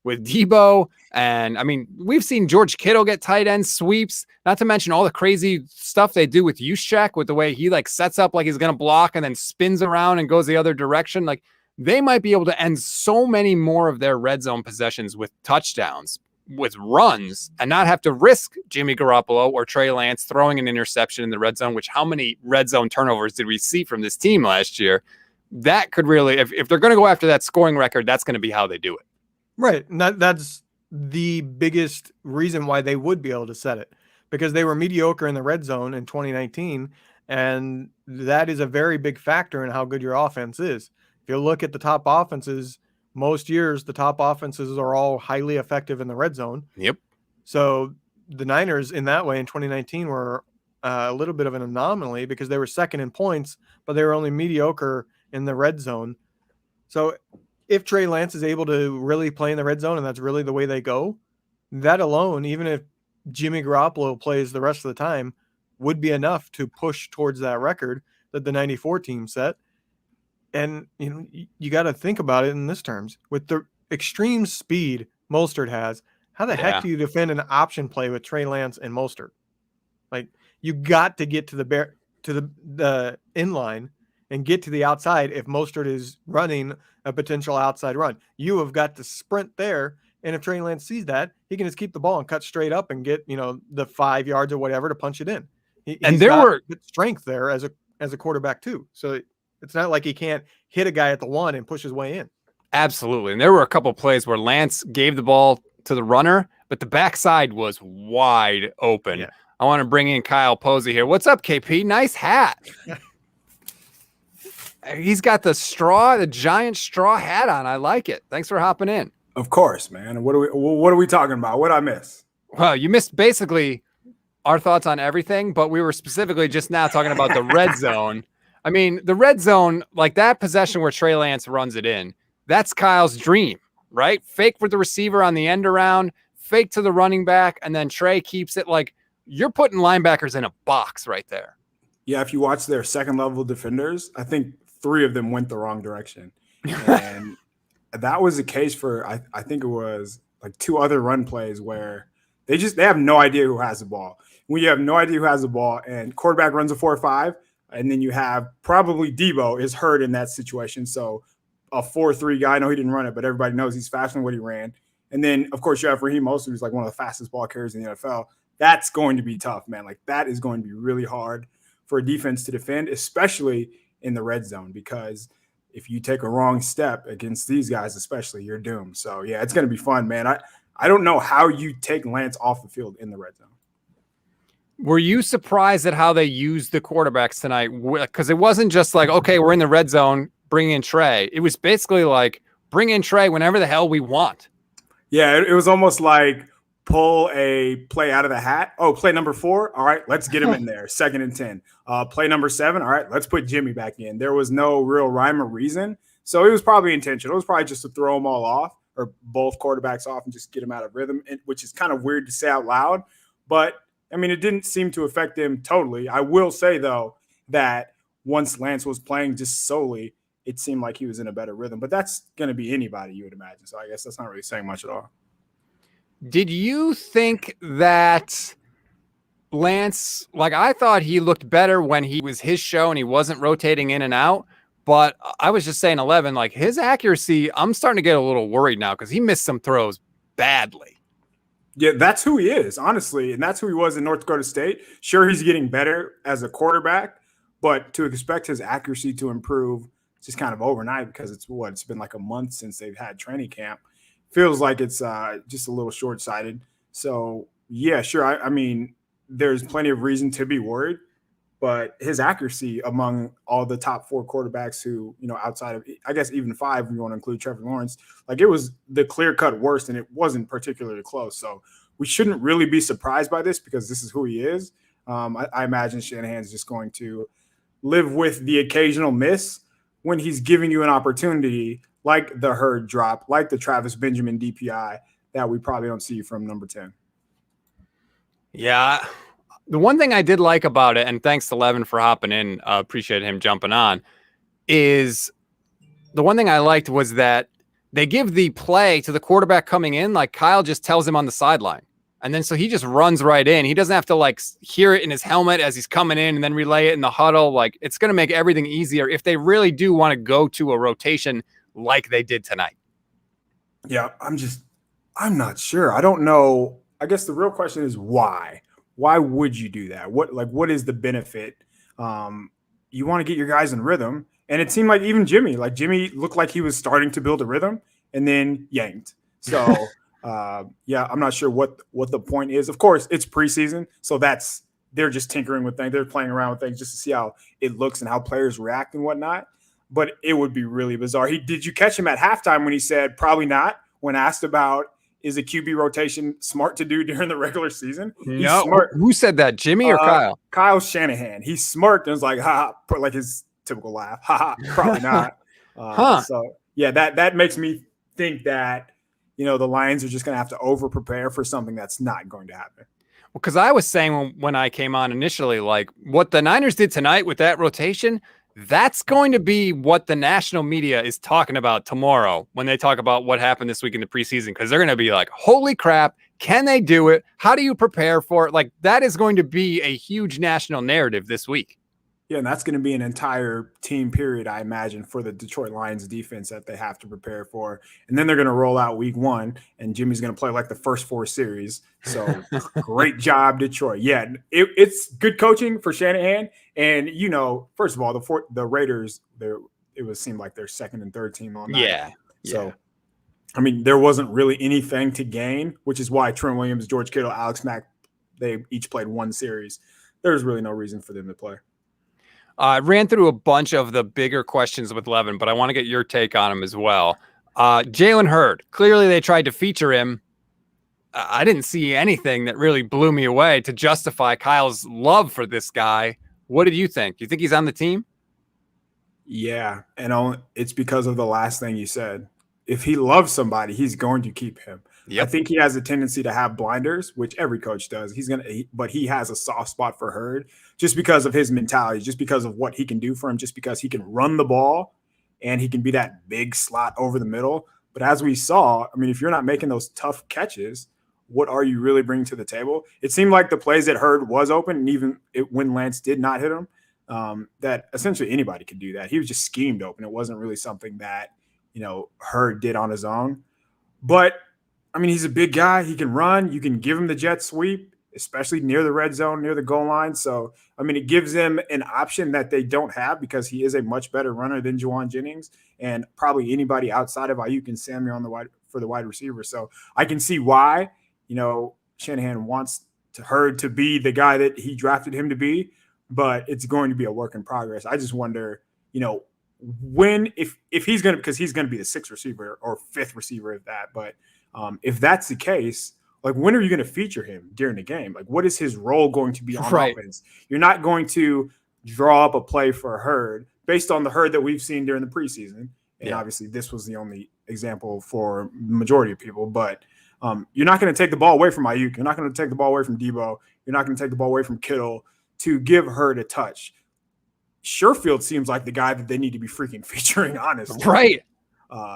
with Debo. And I mean, we've seen George Kittle get tight end sweeps, not to mention all the crazy stuff they do with Juszczyk, with the way he like sets up like he's going to block and then spins around and goes the other direction. Like they might be able to end so many more of their red zone possessions with touchdowns, with runs, and not have to risk Jimmy Garoppolo or Trey Lance throwing an interception in the red zone, which how many red zone turnovers did we see from this team last year? That could really, if they're going to go after that scoring record, that's going to be how they do it. Right. And that's the biggest reason why they would be able to set it, because they were mediocre in the red zone in 2019. And that is a very big factor in how good your offense is. If you look at the top offenses, most years, the top offenses are all highly effective in the red zone. Yep. So the Niners in that way in 2019 were a little bit of an anomaly because they were second in points, but they were only mediocre in the red zone. So if Trey Lance is able to really play in the red zone and that's really the way they go, that alone, even if Jimmy Garoppolo plays the rest of the time, would be enough to push towards that record that the 94 team set. And you got to think about it in this terms. With the extreme speed Mostert has, how the heck do you defend an option play with Trey Lance and Mostert? Like, you got to get to the inline and get to the outside if Mostert is running a potential outside run. You have got to sprint there, and if Trey Lance sees that, he can just keep the ball and cut straight up and get the 5 yards or whatever to punch it in. And there were good strength there as a quarterback too. So it's not like he can't hit a guy at the one and push his way in. Absolutely. And there were a couple of plays where Lance gave the ball to the runner, but the backside was wide open. Yeah. I want to bring in Kyle Posey here. What's up, KP? Nice hat. He's got the giant straw hat on. I like it. Thanks for hopping in. Of course, man. What are we talking about? What did I miss? Well, you missed basically our thoughts on everything, but we were specifically just now talking about the red zone. I mean, the red zone, like that possession where Trey Lance runs it in, that's Kyle's dream, right? Fake with the receiver on the end around, fake to the running back, and then Trey keeps it. Like, you're putting linebackers in a box right there. Yeah, if you watch their second level defenders, I think 3 of them went the wrong direction. And that was the case for, I think it was like 2 other run plays where they have no idea who has the ball. When you have no idea who has the ball and quarterback runs a 4-5, and then you have probably Debo is hurt in that situation. So a 4-3 guy, I know he didn't run it, but everybody knows he's faster than what he ran. And then, of course, you have Raheem Mostert, who's like one of the fastest ball carriers in the NFL. That's going to be tough, man. Like, that is going to be really hard for a defense to defend, especially in the red zone, because if you take a wrong step against these guys, especially, you're doomed. So, yeah, it's going to be fun, man. I don't know how you take Lance off the field in the red zone. Were you surprised at how they used the quarterbacks tonight? Because it wasn't just like, okay, we're in the red zone, bring in Trey. It was basically like, bring in Trey whenever the hell we want. Yeah, it was almost like pull a play out of the hat. Oh, play number 4. All right, let's get him in there. 2nd and 10. Play number 7. All right, let's put Jimmy back in. There was no real rhyme or reason. So it was probably intentional. It was probably just to throw them all off, or both quarterbacks off, and just get them out of rhythm, which is kind of weird to say out loud. But I mean, it didn't seem to affect him totally. I will say, though, that once Lance was playing just solely, it seemed like he was in a better rhythm. But that's going to be anybody, you would imagine. So I guess that's not really saying much at all. Did you think that Lance, like, I thought he looked better when he was his show and he wasn't rotating in and out. But I was just saying 11, like, his accuracy, I'm starting to get a little worried now because he missed some throws badly. Yeah, that's who he is, honestly. And that's who he was in North Dakota State. Sure, he's getting better as a quarterback, but to expect his accuracy to improve just kind of overnight, because it's been like a month since they've had training camp, feels like it's just a little short-sighted. So, yeah, sure. I mean, there's plenty of reason to be worried, but his accuracy among all the top 4 quarterbacks who, outside of, I guess, even 5, if you want to include Trevor Lawrence, like, it was the clear-cut worst, and it wasn't particularly close. So we shouldn't really be surprised by this because this is who he is. I imagine Shanahan's just going to live with the occasional miss when he's giving you an opportunity, like the Hurd drop, like the Travis Benjamin DPI, that we probably don't see from number 10. Yeah. The one thing I did like about it, and thanks to Levin for hopping in, appreciate him jumping on, is the one thing I liked was that they give the play to the quarterback coming in, like Kyle just tells him on the sideline. And then so he just runs right in. He doesn't have to like hear it in his helmet as he's coming in and then relay it in the huddle. Like it's going to make everything easier if they really do want to go to a rotation like they did tonight. Yeah, I'm not sure. I don't know. I guess the real question is why? Why would you do that? What is the benefit? You want to get your guys in rhythm. And it seemed like even Jimmy looked like he was starting to build a rhythm and then yanked. So yeah, I'm not sure what the point is. Of course, it's preseason. So they're just tinkering with things. They're playing around with things just to see how it looks and how players react and whatnot. But it would be really bizarre. Did you catch him at halftime when he said probably not when asked about is a QB rotation smart to do during the regular season? No, who said that, Jimmy or Kyle? Kyle Shanahan. He smirked and was like, ha, like his typical laugh. Ha, probably not. So, yeah, that makes me think that, the Lions are just going to have to over-prepare for something that's not going to happen. Well, because I was saying when I came on initially, like what the Niners did tonight with that rotation, that's going to be what the national media is talking about tomorrow when they talk about what happened this week in the preseason, because they're going to be like, holy crap, can they do it? How do you prepare for it? Like that is going to be a huge national narrative this week. Yeah, and that's going to be an entire team period, I imagine, for the Detroit Lions defense that they have to prepare for. And then they're going to roll out week 1, and Jimmy's going to play like the first 4 series. So great job, Detroit. Yeah, it's good coaching for Shanahan. And, first of all, the Raiders, seemed like their second and third team on that. Yeah. So, I mean, there wasn't really anything to gain, which is why Trent Williams, George Kittle, Alex Mack, they each played 1 series. There's really no reason for them to play. I ran through a bunch of the bigger questions with Levin, but I want to get your take on him as well. Jalen Hurd, clearly they tried to feature him. I didn't see anything that really blew me away to justify Kyle's love for this guy. What did you think? Do you think he's on the team? Yeah, and it's because of the last thing you said. If he loves somebody, he's going to keep him. Yep. I think he has a tendency to have blinders, which every coach does. But he has a soft spot for Hurd just because of his mentality, just because of what he can do for him, just because he can run the ball and he can be that big slot over the middle. But as we saw, I mean, if you're not making those tough catches, what are you really bringing to the table? It seemed like the plays that Hurd was open, and even when Lance did not hit him, that essentially anybody could do that. He was just schemed open. It wasn't really something that, Hurd did on his own. But I mean, he's a big guy. He can run. You can give him the jet sweep, especially near the red zone, near the goal line. So, I mean, it gives them an option that they don't have because he is a much better runner than Juwan Jennings and probably anybody outside of Ayuk and Samuel for the wide receiver. So I can see why, Shanahan wants Hurd to be the guy that he drafted him to be, but it's going to be a work in progress. I just wonder, if he's going to, because he's going to be the 6th receiver or 5th receiver of that, but if that's the case, like when are you going to feature him during the game? Like what is his role going to be on offense? You're not going to draw up a play for Hurd based on the Hurd that we've seen during the preseason. And obviously this was the only example for the majority of people, but you're not going to take the ball away from Ayuk. You're not going to take the ball away from Debo. You're not going to take the ball away from Kittle to give Hurd a touch. Sherfield seems like the guy that they need to be freaking featuring, honestly. Right.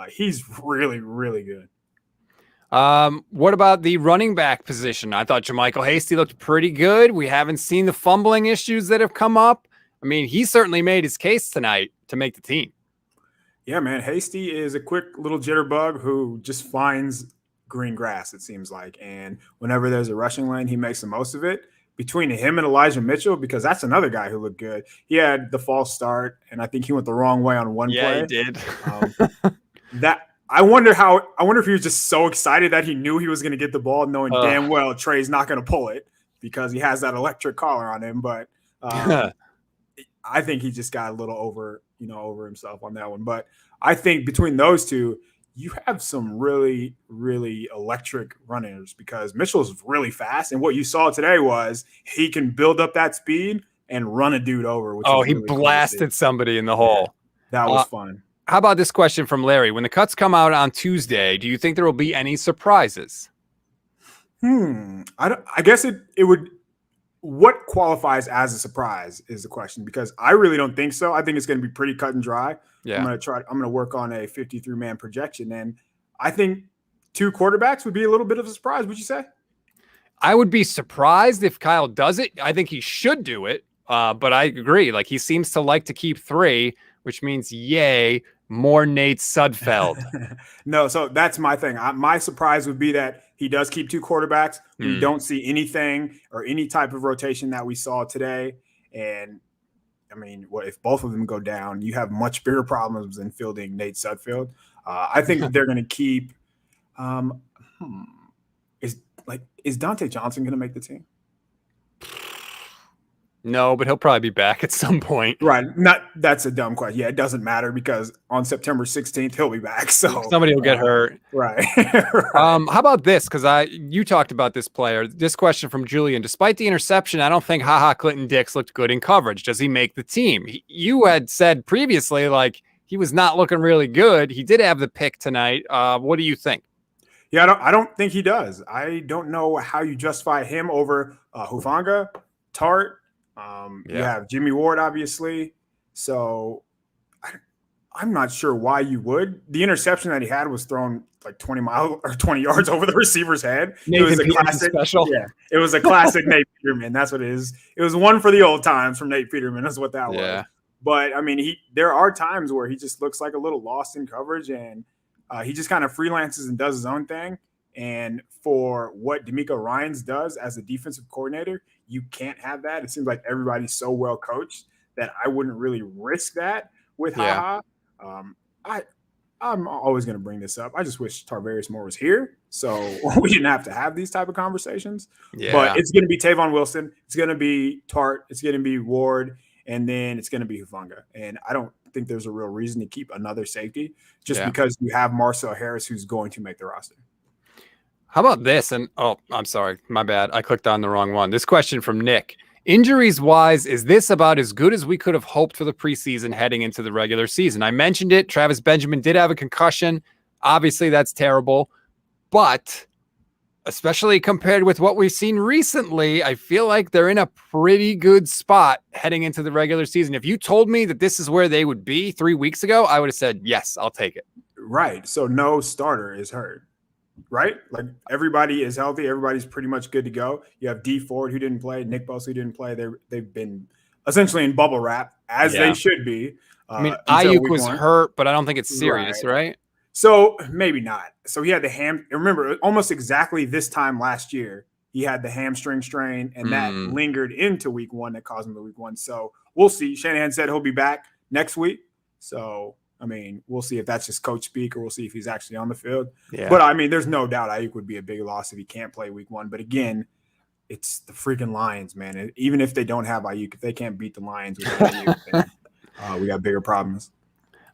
He's really, really good. What about the running back position? I thought Jermichael Hasty looked pretty good. We haven't seen the fumbling issues that have come up. I mean, he certainly made his case tonight to make the team. Yeah, man. Hasty is a quick little jitterbug who just finds green grass, it seems like. And whenever there's a rushing lane, he makes the most of it. Between him and Elijah Mitchell, because that's another guy who looked good. He had the false start, and I think he went the wrong way on one play. Yeah, he did. I wonder if he was just so excited that he knew he was going to get the ball, knowing damn well Trey's not going to pull it because he has that electric collar on him. But I think he just got a little over himself on that one. But I think between those two, you have some really, really electric runners because Mitchell's really fast. And what you saw today was he can build up that speed and run a dude over. Which he really blasted somebody in the hole. That was fun. How about this question from Larry? When the cuts come out on Tuesday, do you think there will be any surprises? I guess it would. What qualifies as a surprise is the question, because I really don't think so. I think it's going to be pretty cut and dry. Yeah. I'm going to work on a 53-man projection, and I think 2 quarterbacks would be a little bit of a surprise. Would you say? I would be surprised if Kyle does it. I think he should do it. But I agree. Like, he seems to like to keep 3, which means yay, more Nate Sudfeld. No, so that's my thing. My surprise would be that he does keep 2 quarterbacks. We don't see anything or any type of rotation that we saw today. And I mean, what if both of them go down? You have much bigger problems than fielding Nate Sudfeld. I think that they're going to keep. Is Dante Johnson going to make the team? No, but he'll probably be back at some point. Right. That's a dumb question. Yeah, it doesn't matter because on September 16th, he'll be back. So somebody will get hurt. Right. Right. How about this? Because you talked about this player. This question from Julian. Despite the interception, I don't think Clinton Dix looked good in coverage. Does he make the team? You had said previously, like, he was not looking really good. He did have the pick tonight. What do you think? Yeah, I don't think he does. I don't know how you justify him over Hufanga, Tart. You have Jimmy Ward, obviously. So I'm not sure why you would. The interception that he had was thrown like 20 yards over the receiver's head. It was a classic special. Yeah, it was a classic Nate Peterman. That's what it is. It was one for the old times from Nate Peterman. That's what that was. But I mean, there are times where he just looks like a little lost in coverage, and he just kind of freelances and does his own thing. And for what D'Amico Ryans does as a defensive coordinator, you can't have that. It seems like everybody's so well coached that I wouldn't really risk that with I'm always going to bring this up. I just wish Tarvarius Moore was here so we didn't have to have these type of conversations. Yeah. But it's going to be Tavon Wilson. It's going to be Tart. It's going to be Ward. And then it's going to be Hufanga. And I don't think there's a real reason to keep another safety just because you have Marcel Harris who's going to make the roster. How about this? And I'm sorry, my bad. I clicked on the wrong one. This question from Nick. Injuries wise, is this about as good as we could have hoped for the preseason heading into the regular season? I mentioned it. Travis Benjamin did have a concussion. Obviously, that's terrible. But especially compared with what we've seen recently, I feel like they're in a pretty good spot heading into the regular season. If you told me that this is where they would be 3 weeks ago, I would have said, yes, I'll take it. Right. So no starter is hurt. Right? Like, everybody is healthy. Everybody's pretty much good to go. You have D Ford who didn't play, Nick Bosa who didn't play. They've been essentially in bubble wrap as they should be. I mean, Ayuk was hurt, but I don't think it's serious, right? So maybe not. So he had the remember, almost exactly this time last year, he had the hamstring strain, and that lingered into week 1 that caused him to week 1. So we'll see. Shanahan said he'll be back next week. So I mean, we'll see if that's just coach speak, or we'll see if he's actually on the field. Yeah. But I mean, there's no doubt Ayuk would be a big loss if he can't play week 1. But again, it's the freaking Lions, man. Even if they don't have Ayuk, if they can't beat the Lions with Ayuk, then we got bigger problems.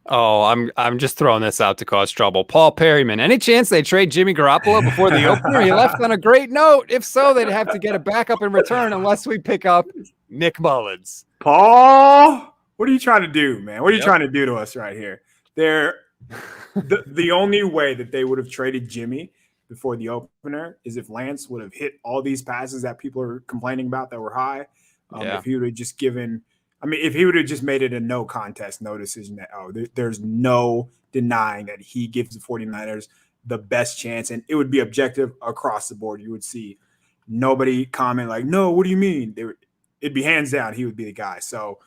Oh, I'm just throwing this out to cause trouble. Paul Perryman, any chance they trade Jimmy Garoppolo before the opener? He left on a great note. If so, they'd have to get a backup in return unless we pick up Nick Mullins. Paul, what are you trying to do, man? What are you trying to do to us right here? The only way that they would have traded Jimmy before the opener is if Lance would have hit all these passes that people are complaining about that were high. If he would have just if he would have just made it a no contest, no decision that, there's no denying that he gives the 49ers the best chance, and it would be objective across the board. You would see nobody comment like, no, what do you mean? It'd be hands down, he would be the guy. So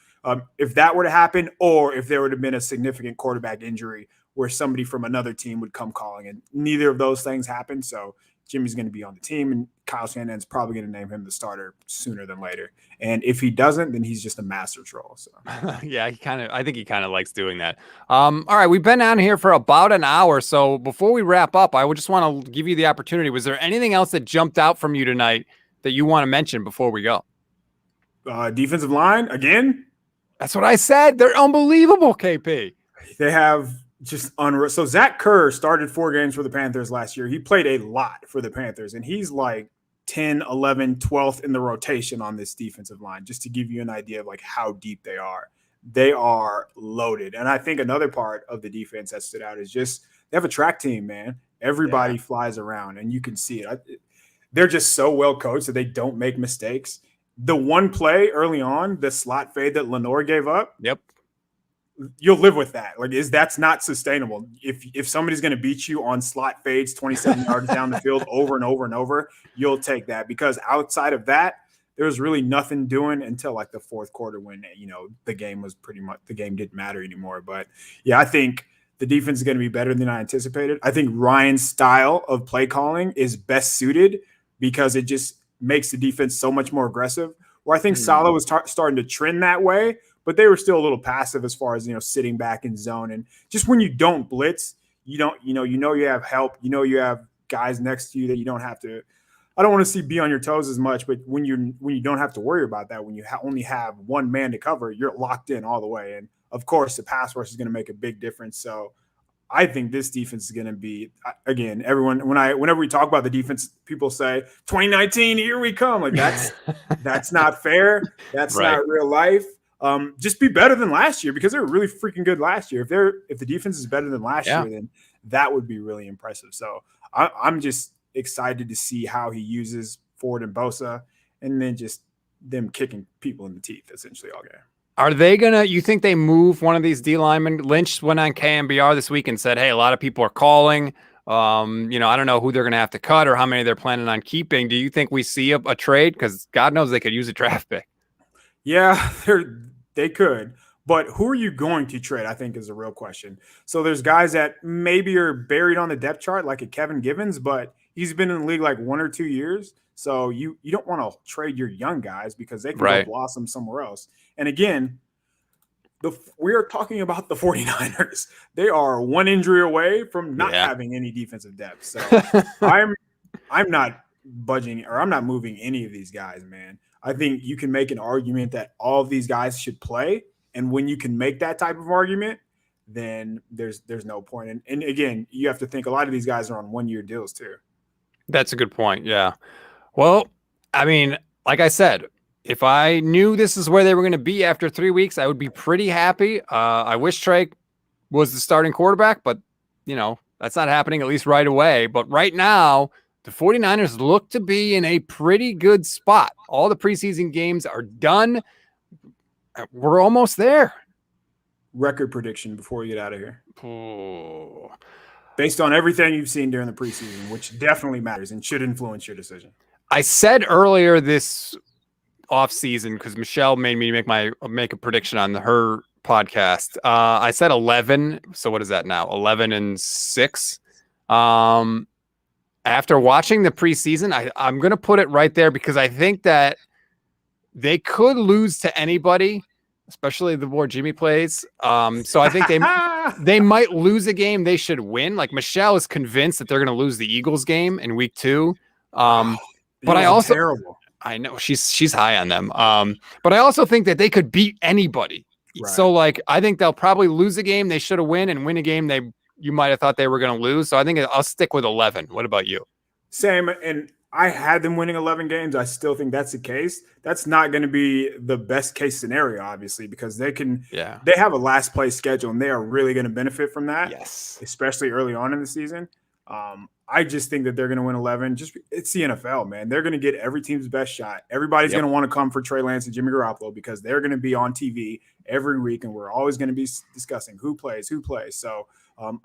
if that were to happen, or if there would have been a significant quarterback injury where somebody from another team would come calling, and neither of those things happened. So Jimmy's going to be on the team, and Kyle Shanahan's probably going to name him the starter sooner than later. And if he doesn't, then he's just a master troll. So yeah, I think he kind of likes doing that. All right, we've been on here for about an hour. So before we wrap up, I would just want to give you the opportunity. Was there anything else that jumped out from you tonight that you want to mention before we go? Defensive line again. That's what I said. They're unbelievable, KP. They have just unreal. So Zach Kerr started 4 games for the Panthers last year. He played a lot for the Panthers, and he's like 10, 11, 12th in the rotation on this defensive line, just to give you an idea of like how deep they are. They are loaded. And I think another part of the defense that stood out is just they have a track team, man. Everybody flies around, and you can see it. They're just so well coached that they don't make mistakes. The one play early on, the slot fade that Lenore gave up. Yep. you'll live with that. Like, that's not sustainable. If somebody's going to beat you on slot fades 27 yards down the field over and over and over, you'll take that, because outside of that, there was really nothing doing until like the fourth quarter when, the game didn't matter anymore. But yeah, I think the defense is going to be better than I anticipated. I think Ryan's style of play calling is best suited because it just makes the defense so much more aggressive. Where I think Saleh was starting to trend that way, but they were still a little passive as far as, sitting back in zone. And just when you don't blitz, you have help, you have guys next to you that you don't have to, I don't want to see be on your toes as much, but when you don't have to worry about that, when you only have one man to cover, you're locked in all the way. And of course, the pass rush is going to make a big difference. So I think this defense is going to be, again, whenever we talk about the defense, people say 2019, here we come. Like that's not fair. That's right. Not real life. Just be better than last year, because they were really freaking good last year. If the defense is better than last year, then that would be really impressive. So I'm just excited to see how he uses Ford and Bosa, and then just them kicking people in the teeth essentially all game. Are they you think they move one of these D linemen? Lynch went on KMBR this week and said, hey, a lot of people are calling. I don't know who they're going to have to cut or how many they're planning on keeping. Do you think we see a trade? Because God knows they could use a draft pick. Yeah, they could. But who are you going to trade, I think, is a real question. So there's guys that maybe are buried on the depth chart, like a Kevin Givens, but he's been in the league like 1 or 2 years. So you don't want to trade your young guys because they can go blossom somewhere else. And again, we are talking about the 49ers. They are one injury away from not having any defensive depth. So I'm not budging, or I'm not moving any of these guys, man. I think you can make an argument that all of these guys should play. And when you can make that type of argument, then there's no point. And again, you have to think a lot of these guys are on 1-year deals too. That's a good point. Yeah. Well, I mean, like I said, if I knew this is where they were going to be after 3 weeks, I would be pretty happy. I wish Trey was the starting quarterback, but that's not happening, at least right away. But right now, the 49ers look to be in a pretty good spot. All the preseason games are done. We're almost there. Record prediction before we get out of here. Oh. Based on everything you've seen during the preseason, which definitely matters and should influence your decision. I said earlier this offseason, because Michelle made me make a prediction on her podcast. I said 11. So what is that now? 11-6. After watching the preseason, I'm going to put it right there, because I think that they could lose to anybody, especially the more Jimmy plays. So I think they might lose a game they should win. Like, Michelle is convinced that they're going to lose the Eagles game in week 2. But I also terrible. I know she's high on them. But I also think that they could beat anybody. Right. So like, I think they'll probably lose a game they should have win, and win a game you might have thought they were going to lose. So I think I'll stick with 11. What about you? Same. And I had them winning 11 games. I still think that's the case. That's not going to be the best case scenario, obviously, because they have a last place schedule, and they are really going to benefit from that. Yes. Especially early on in the season. I just think that they're going to win 11. It's the NFL, man. They're going to get every team's best shot. Everybody's going to want to come for Trey Lance and Jimmy Garoppolo, because they're going to be on TV every week, and we're always going to be discussing who plays. So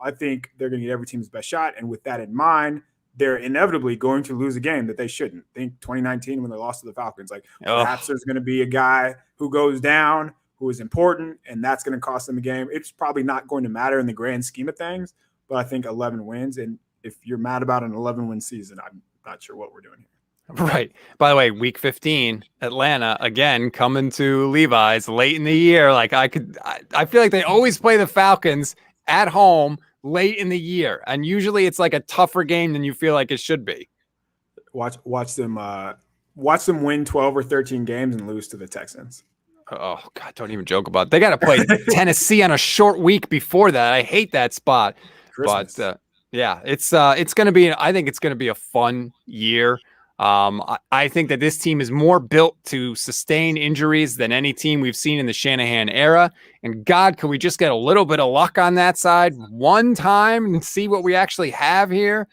I think they're going to get every team's best shot. And with that in mind, they're inevitably going to lose a game that they shouldn't. Think 2019 when they lost to the Falcons. Like, perhaps there's going to be a guy who goes down who is important, and that's going to cost them a game. It's probably not going to matter in the grand scheme of things, but I think 11 wins. And if you're mad about an 11-win season, I'm not sure what we're doing here. Right. By the way, week 15, Atlanta, again, coming to Levi's late in the year. Like, I feel like they always play the Falcons at home late in the year, and usually it's like a tougher game than you feel like it should be. Watch them win 12 or 13 games and lose to the Texans. Oh God, don't even joke about it. They got to play Tennessee on a short week before that. I hate that spot. Christmas. But yeah, it's going to be, I think it's going to be a fun year. I think that this team is more built to sustain injuries than any team we've seen in the Shanahan era. And God, could we just get a little bit of luck on that side one time and see what we actually have here?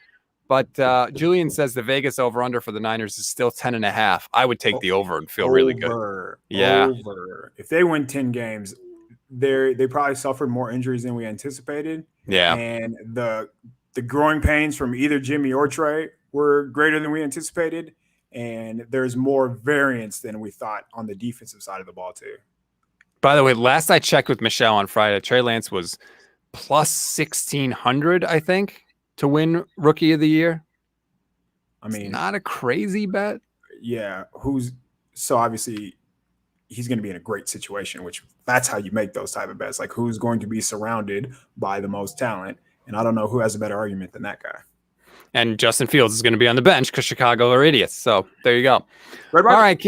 But Julian says the Vegas over-under for the Niners is still 10.5. I would take the over and feel really good. Yeah. Over. If they win 10 games, they probably suffered more injuries than we anticipated. Yeah. And the growing pains from either Jimmy or Trey were greater than we anticipated. And there's more variance than we thought on the defensive side of the ball, too. By the way, last I checked with Michelle on Friday, Trey Lance was plus 1,600, I think, to win Rookie of the Year. I mean, it's not a crazy bet. Yeah. So obviously he's going to be in a great situation, which that's how you make those type of bets. Like, who's going to be surrounded by the most talent? And I don't know who has a better argument than that guy. And Justin Fields is going to be on the bench because Chicago are idiots. So there you go. All right,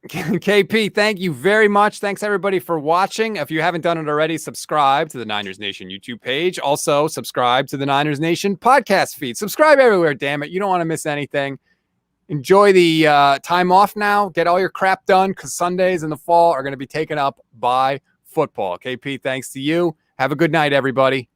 KP, thank you very much. Thanks, everybody, for watching. If you haven't done it already, subscribe to the Niners Nation YouTube page. Also, subscribe to the Niners Nation podcast feed. Subscribe everywhere, damn it. You don't want to miss anything. Enjoy the time off now. Get all your crap done because Sundays in the fall are going to be taken up by football. KP, thanks to you. Have a good night, everybody.